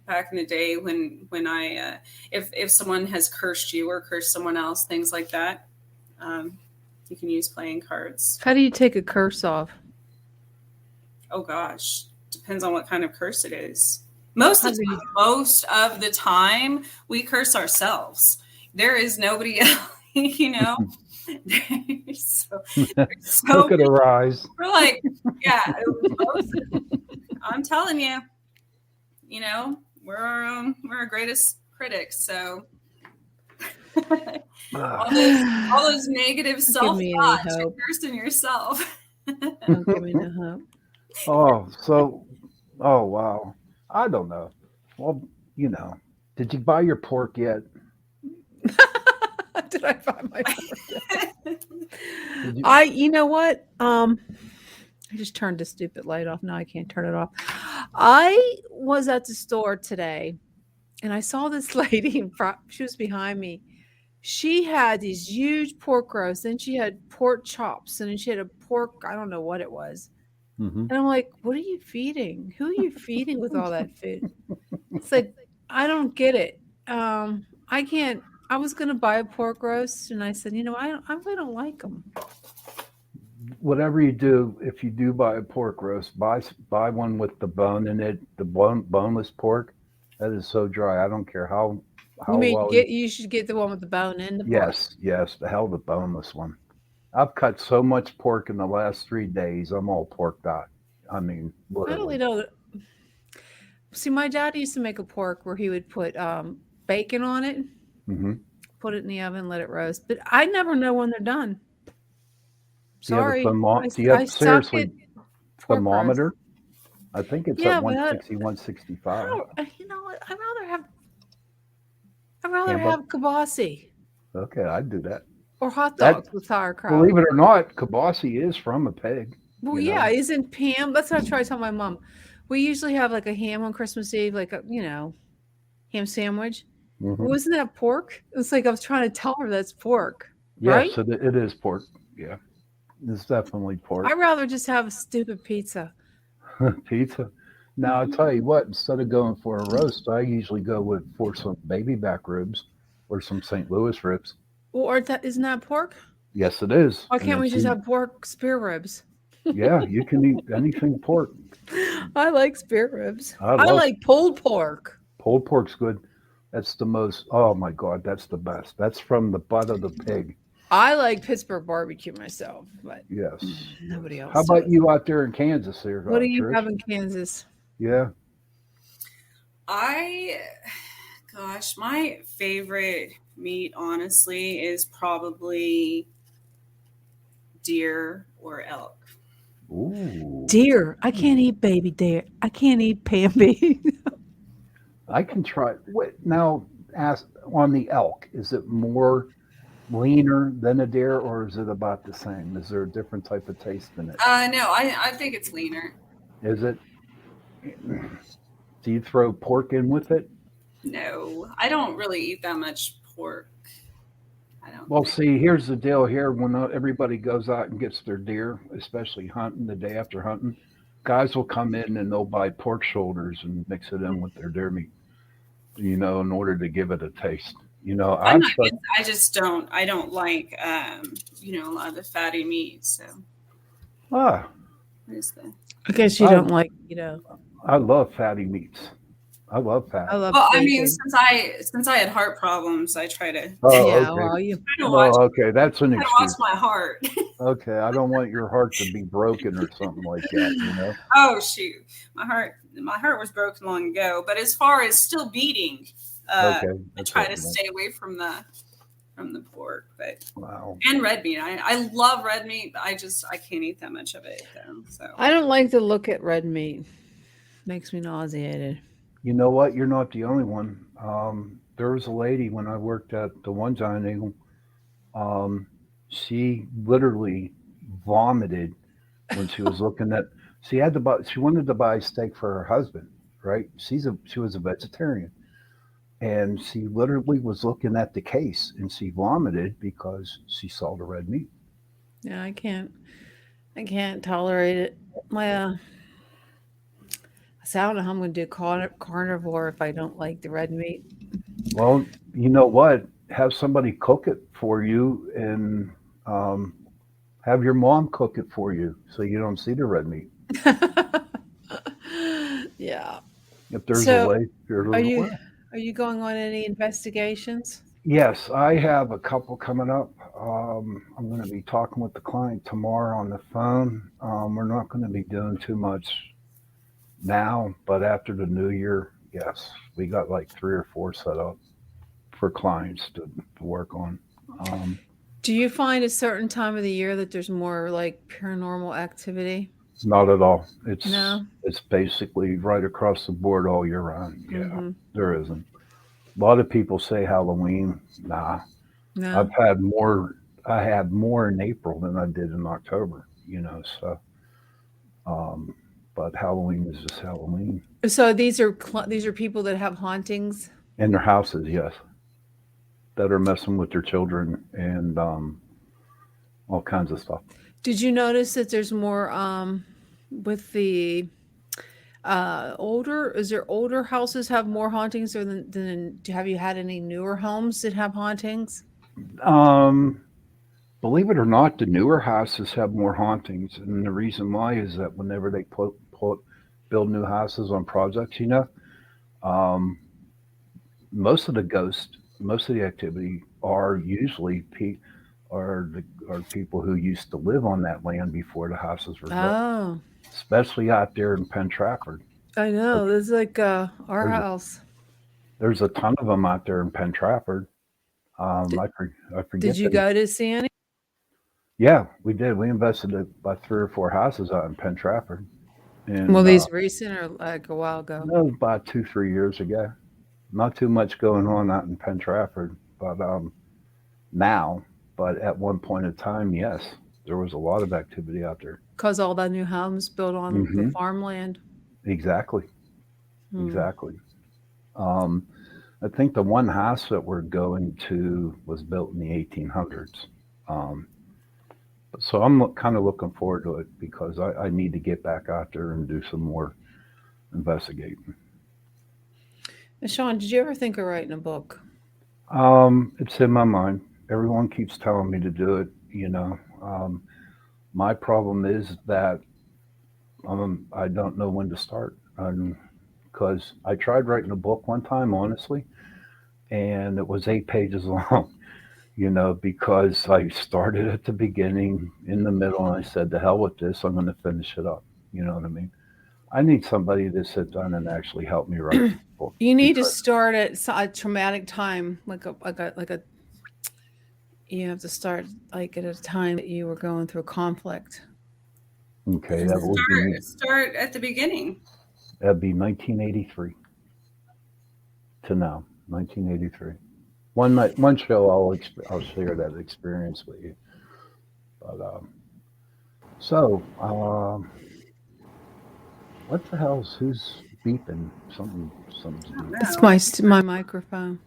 Back in the day when I if someone has cursed you or cursed someone else, things like that, you can use playing cards. How do you take a curse off? Oh gosh, depends on what kind of curse it is. Most of the time, we curse ourselves. There is nobody else, you know. Look at her eyes. We're like, yeah. I'm telling you, you know, we're our greatest critics. So all those negative self thoughts, you're cursing yourself. Don't give me no hope. Oh wow. I don't know. Well, you know, did you buy your pork yet? Did I buy my pork yet? You know what? I just turned the stupid light off. Now I can't turn it off. I was at the store today and I saw this lady in front. She was behind me. She had these huge pork roasts, and she had pork chops, and then she had a pork, I don't know what it was. And I'm like, what are you feeding? Who are you feeding with all that food? It's like, I don't get it. I can't. I was going to buy a pork roast, and I said, you know, I really don't like them. Whatever you do, if you do buy a pork roast, buy one with the bone in it. The boneless pork, that is so dry. I don't care how You mean you should get the one with the bone in the pork? Yes, the hell the boneless one. I've cut so much pork in the last 3 days. I'm all porked out. I mean, literally. I don't really know. See, my dad used to make a pork where he would put bacon on it, put it in the oven, let it roast. But I never know when they're done. Sorry. Do you have seriously thermometer? I think it's at 160, 165. You know what? I'd rather have kibasi. Okay, I'd do that. Or hot dogs with sauerkraut. Believe it or not, kibasi is from a pig. Well, yeah, isn't ham? That's what I try to tell my mom. We usually have like a ham on Christmas Eve, like a, you know, ham sandwich. Wasn't that pork? It's like I was trying to tell her that's pork. Yes, right? it is pork. Yeah, it's definitely pork. I'd rather just have a stupid pizza. Pizza. Now, I'll tell you what, instead of going for a roast, I usually go for some baby back ribs or some St. Louis ribs. Or isn't that pork? Yes, it is. Why can't we just have pork spare ribs? Yeah, you can eat anything pork. I like spare ribs. I like pulled pork. Pulled pork's good. That's the most, oh my God, that's the best. That's from the butt of the pig. I like Pittsburgh barbecue myself, but yes, nobody else. How about you out there in Kansas here? What do you have in Kansas? Yeah. My favorite meat, honestly, is probably deer or elk. Ooh. Deer. I can't eat baby deer. I can't eat Bambi. I can try. Now, ask on the elk. Is it more leaner than a deer, or is it about the same? Is there a different type of taste in it? No, I think it's leaner. Is it? Do you throw pork in with it? No, I don't really eat that much pork. Well, see, here's the deal here. When everybody goes out and gets their deer, especially hunting the day after hunting, guys will come in and they'll buy pork shoulders and mix it in with their deer meat, you know, in order to give it a taste. You know, I don't like, you know, a lot of the fatty meat. So. I guess you don't like, you know. I love fatty meats. I love fat. I mean, since I had heart problems, I try to. Oh, okay. Okay, that's an excuse. Watch my heart. Okay, I don't want your heart to be broken or something like that. You know. Oh shoot, my heart was broken long ago. But as far as still beating, I try to stay away from the pork. But and red meat, I love red meat, but I can't eat that much of it. So I don't like to look at red meat. Makes me nauseated. You know what? You're not the only one. There was a lady when I worked at the One Giant Eagle. She literally vomited when she was looking at. She wanted to buy steak for her husband, right? She was a vegetarian, and she literally was looking at the case, and she vomited because she saw the red meat. Yeah, I can't tolerate it. So I don't know how I'm going to do carnivore if I don't like the red meat. Well, you know what? Have somebody cook it for you, and have your mom cook it for you so you don't see the red meat. Yeah. If there's So, a way, there's Are a you way. are you going on any investigations? Yes, I have a couple coming up. I'm going to be talking with the client tomorrow on the phone. We're not going to be doing too much now, but after the new year, yes, we got like 3 or 4 set up for clients to work on. Um, Do you find a certain time of the year that there's more like paranormal activity? Not at all. No. It's basically right across the board all year round. Yeah, Mm-hmm. there isn't. A lot of people say Halloween. Nah, No. I've had more. I had more in April than I did in October. So. Um, but Halloween is just Halloween. So these are people that have hauntings. In their houses, yes, that are messing with their children and all kinds of stuff. Did you notice that there's more with the is there older houses have more hauntings or than have you had any newer homes that have hauntings? Um, Believe it or not, the newer houses have more hauntings, and the reason why is that whenever they build new houses on projects, um, most of the ghosts, most of the activity are usually are people who used to live on that land before the houses were built, Oh, especially out there in Penn Trafford. I know. This is like our There's a, house. there's a ton of them out there in Penn Trafford. Did, I did forget you that. go to see any? Yeah, we did. We invested about 3 or 4 houses out in Penn Trafford, Well, and these recent or like a while ago? that was about 2, 3 years ago. Not too much going on out in Penn Trafford, but now. But at one point in time, yes, there was a lot of activity out there. Because all the new homes built on the hmm farmland. Exactly, Hmm. exactly. Um, I think the one house that we're going to was built in the 1800s. Um, so I'm kind of looking forward to it because I need to get back out there and do some more investigating. And Sean, did you ever think of writing a book? It's in my mind. Everyone keeps telling me to do it. My problem is that I don't know when to start. Because I tried writing a book one time, honestly, and it was 8 pages long. Because I started at the beginning, in the middle, and I said, "To hell with this! I'm going to finish it up." You know what I mean? I need somebody to sit down and actually help me write the book. You need to Because start at a traumatic time, like a. You have to start like at a time that you were going through conflict. okay, that would be Start at the beginning. that'd be 1983 to now, 1983. One show I'll share that experience with you. But what the who's beeping? Something's beeping. It's my microphone.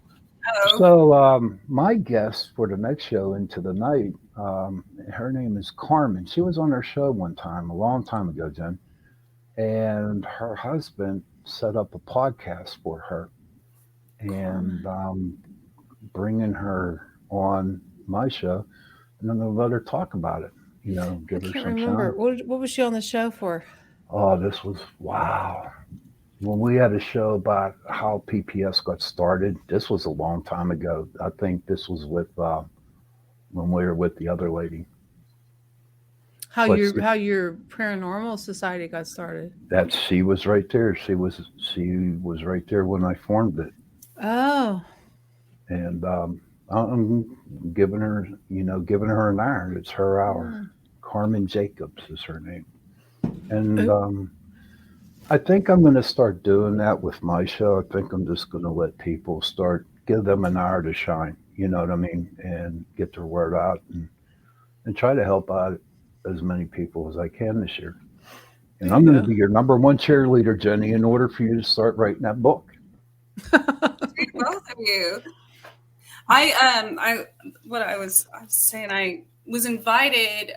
Oh, So my guest for the next show into the night, her name is Carmen. She was on our show one time, a long time ago, Jen, and her husband set up a podcast for her, and bringing her on my show, and then I'll let her talk about it. I Give her can't some remember. shine. What was she on the show for? Oh, this was wow. When we had a show about how PPS got started, this was a long time ago. I think this was with when we were with the other lady. How But your paranormal society got started? she was right there. She was right there when I formed it, Oh, and I'm giving her an hour. It's her hour. yeah. Carmen Jacobs is her name, and I think I'm going to start doing that with my show. I think I'm just going to let people give them an hour to shine. You know what I mean, and get their word out and try to help out as many people as I can this year. And I'm going to be your number one cheerleader, Jenny, in order for you to start writing that book. both of you. I was invited.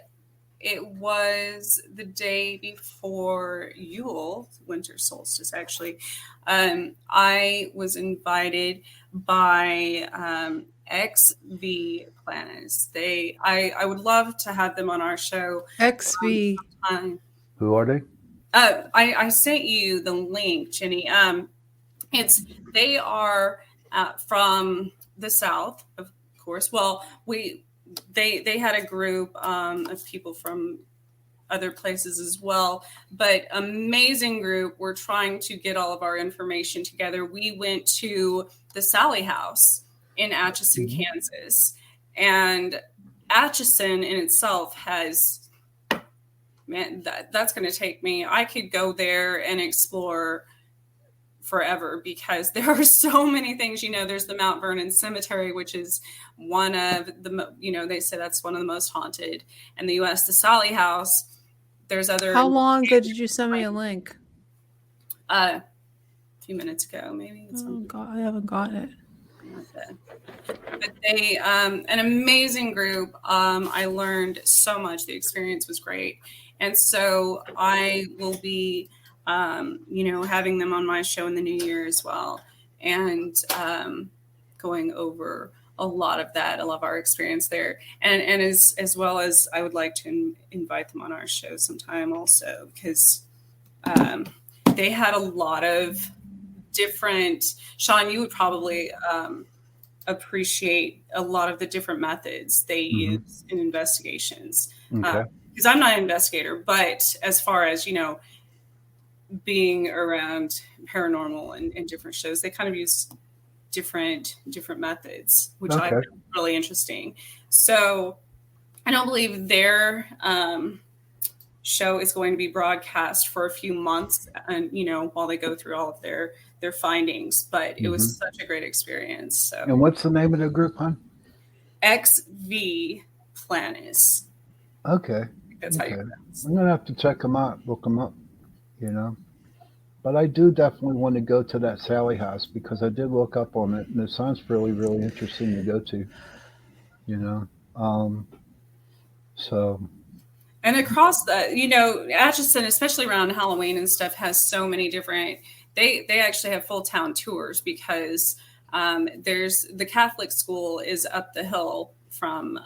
It was the day before Yule, winter solstice, actually. I was invited by XV Planets. I would love to have them on our show. XV. Who are they? I sent you the link, Jenny. They are from the South, of course. Well, they had a group of people from other places as well, but amazing group. We're trying to get all of our information together. We went to the Sally House in Atchison, Kansas, and Atchison in itself has, man, that's going to take me. I could go there and explore forever because there are so many things. There's the Mount Vernon Cemetery, which is one of the, they say that's one of the most haunted in the U.S. The Sally House. There's other. How long ago did you send me a link? A few minutes ago, maybe. Oh God, I haven't got it. But they, an amazing group. I learned so much. The experience was great, and so I will be, having them on my show in the new year as well, and going over a lot of that. I love our experience there, and as well as I would like to invite them on our show sometime also, because they had a lot of different. Sean, you would probably appreciate a lot of the different methods they use in investigations. Because I'm not an investigator, but as far as being around paranormal and different shows, they kind of use different methods, which I find really interesting. So I don't believe their show is going to be broadcast for a few months, and while they go through all of their findings. But it was such a great experience. So. And what's the name of the group, hon? XV Planis. Okay. That's how you pronounce it. I'm gonna have to check them out, look them up. But I do definitely want to go to that Sally House because I did look up on it, and it sounds really, really interesting to go to. So. And across the, Atchison, especially around Halloween and stuff, has so many different. They actually have full town tours because there's the Catholic school is up the hill from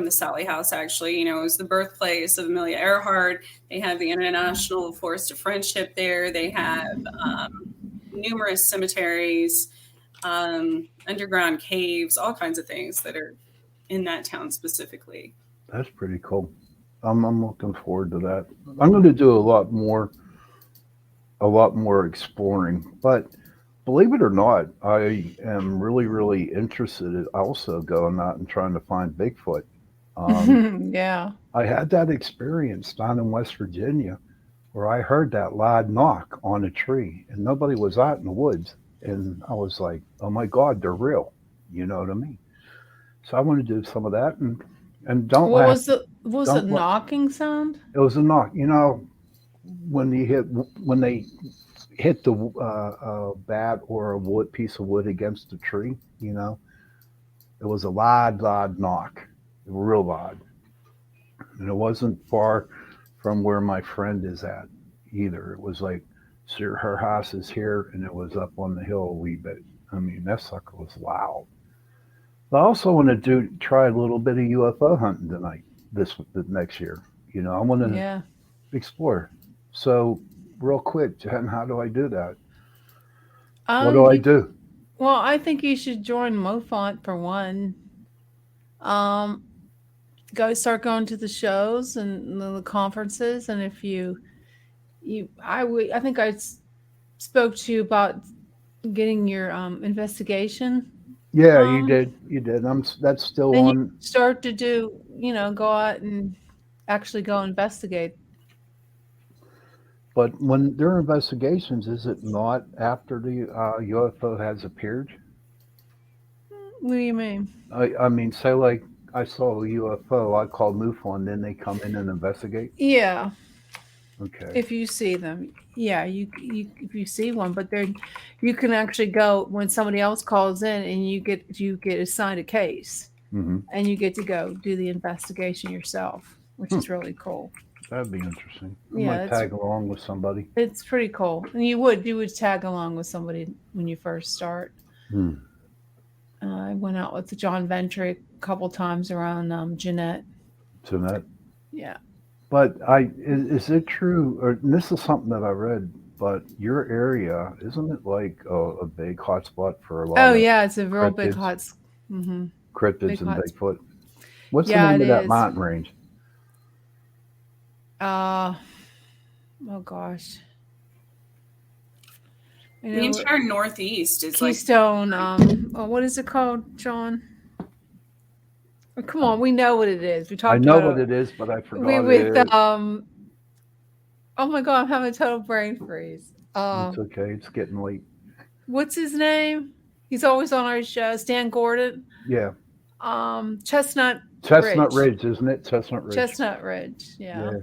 the Sally House. Actually, it was the birthplace of Amelia Earhart. They have the International Forest of Friendship there. They have numerous cemeteries, underground caves, all kinds of things that are in that town specifically. That's pretty cool. I'm looking forward to that. I'm going to do a lot more exploring, but believe it or not, I am really, really interested in also going out and trying to find Bigfoot. Yeah. I had that experience down in West Virginia where I heard that loud knock on a tree and nobody was out in the woods. And I was like, oh my God, they're real. You know what I mean? So I want to do some of that and don't What laugh. was it knocking sound? It was a knock. When they hit the bat or a piece of wood against the tree, it was a loud knock, real loud. And it wasn't far from where my friend is at either. It was like, her house is here, and it was up on the hill a wee bit. I mean, that sucker was loud. But I also want to try a little bit of UFO hunting tonight, the next year. I want to explore. So, real quick, Jen, how do I do that? What do I do? Well, I think you should join MoFont for one. Start going to the shows and the conferences, and if I think I spoke to you about getting your investigation. Yeah, you did. That's still on. You start to do, go out and actually go investigate. But when there are investigations, is it not after the UFO has appeared? What do you mean? I mean, say like I saw a UFO, I call MUFON, then they come in and investigate? Yeah. Okay. If you see them. Yeah, you if you see one, but then you can actually go when somebody else calls in and you get assigned a case. And you get to go do the investigation yourself, which is really cool. That'd be interesting. I might tag along with somebody. It's pretty cool. And you would tag along with somebody when you first start. I went out with John Ventry a couple times around Jeanette. Jeanette? Yeah. But is it true? Or and this is something that I read. But your area isn't it like a big hotspot for a lot Oh of yeah, it's a real big cryptids, hot. Mm-hmm. Big cryptids and hot. Bigfoot? What's the Yeah, name it of that is. mountain range? Oh gosh. I The know entire Northeast is like Keystone. What is it called, John? Oh, come on, we know what it is. We I talked know about what it. it is, but I We forgot with it. Oh my god, I'm having a total brain freeze. It's okay. It's getting late. What's his name? He's always on our show. Stan Gordon. Yeah. Chestnut Chestnut Ridge. Ridge, isn't it? Chestnut Ridge. Chestnut Ridge. Yeah. Yeah.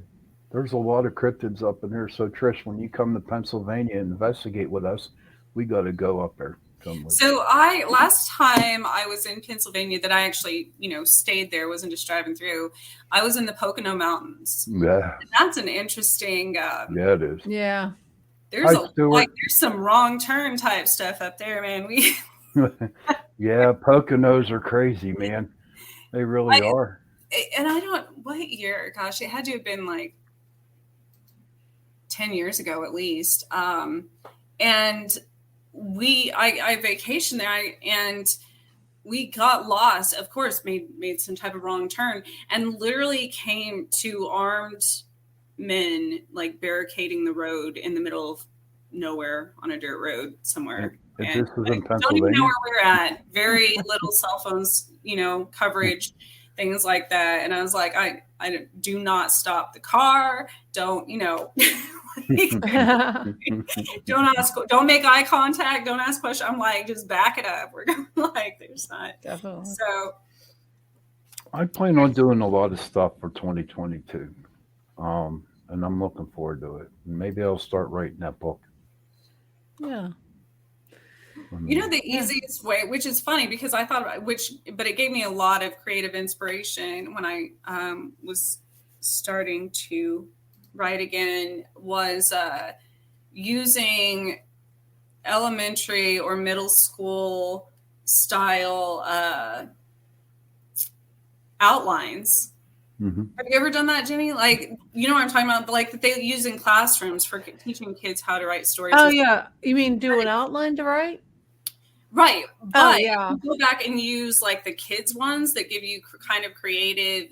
There's a lot of cryptids up in there. So Trish, when you come to Pennsylvania and investigate with us, we got to go up there. So last time I was in Pennsylvania that I actually, stayed there, wasn't just driving through. I was in the Pocono Mountains. Yeah. And that's an interesting. Yeah, it is. Yeah. There's there's some wrong turn type stuff up there, man. Yeah, Poconos are crazy, man. They really are. And I don't. What year? Gosh, it had to have been like 10 years ago at least. And I vacationed there and we got lost, of course, made some type of wrong turn and literally came to armed men like barricading the road in the middle of nowhere on a dirt road somewhere. And this was in Pennsylvania. Don't even know where we're at. Very little cell phones, coverage, things like that. And I was like, I do not stop the car. Don't, don't make eye contact. Don't ask questions. I'm like, just back it up. We're going like, there's not. Definitely. So I plan on doing a lot of stuff for 2022. And I'm looking forward to it. Maybe I'll start writing that book. Yeah. The easiest way, which is funny because I thought but it gave me a lot of creative inspiration when I was starting to write again, was using elementary or middle school style outlines. Mm-hmm. Have you ever done that, Jenny? Like, you know what I'm talking about? Like that they use in classrooms for teaching kids how to write stories. Oh yeah, you mean do an outline to write? Right. But yeah. you go back and use like the kids ones that give you kind of creative,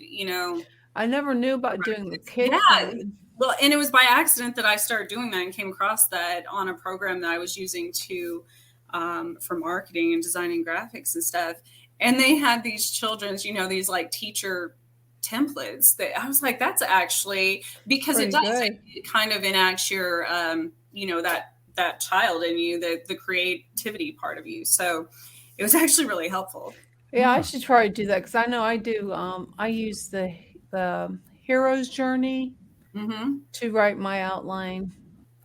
I never knew about doing the kids. Yeah. Well, and it was by accident that I started doing that and came across that on a program that I was using for marketing and designing graphics and stuff. And they had these children's, these like teacher templates that I was like, that's actually, because pretty it does good. it kind of enacts your, that child in you, the creativity part of you. So it was actually really helpful. Yeah, I should try to do that because I know I do. I use the hero's journey to write my outline,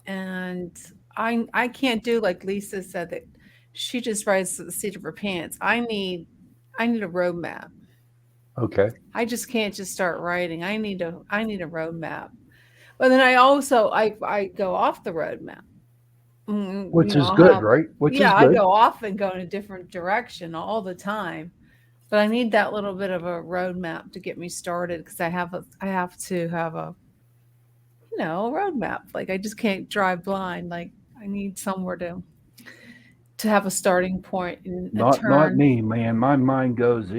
and I can't do like Lisa said that she just writes at the seat of her pants. I need a roadmap. Okay. I just can't just start writing. I need a roadmap. But then I go off the roadmap. Which is good, right? Which is good. I go off and go in a different direction all the time. But I need that little bit of a roadmap to get me started because I have to have a roadmap. Like I just can't drive blind. Like I need somewhere to have a starting point and not me, man. My mind goes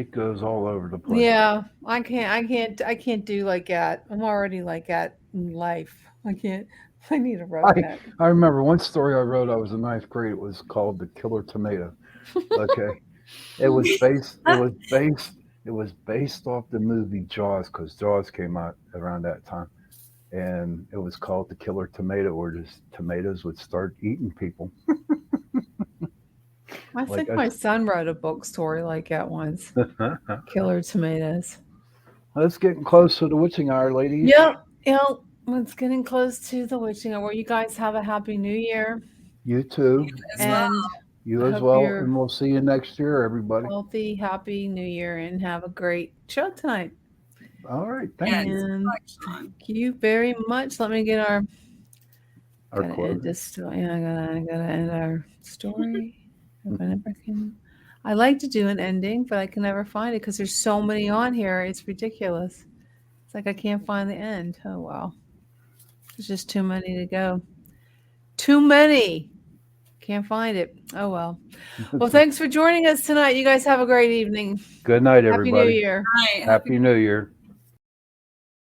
all over the place. Yeah, I can't do like that. I'm already like that in life. I need a roadmap. I remember one story I wrote. I was in ninth grade. It was called "The Killer Tomato." Okay, it was based off the movie Jaws because Jaws came out around that time, and it was called "The Killer Tomato," where just tomatoes would start eating people. I think my son wrote a book story like that once. Killer tomatoes. Let's get close to the witching hour, ladies. Yep. It's getting close to the witching hour. You guys have a happy new year. You too. You as well. And we'll see you next year, everybody. Healthy, happy new year, and have a great show tonight. All right. Thank you. Thank you very much. Let me get our quote. I gotta end our story. If I never can. I like to do an ending, but I can never find it because there's so many on here. It's ridiculous. It's like I can't find the end. Oh, well. There's just too many to go. Too many. Can't find it. Oh, well. Well, thanks for joining us tonight. You guys have a great evening. Good night, Happy everybody. New Year. Right. Happy New Year.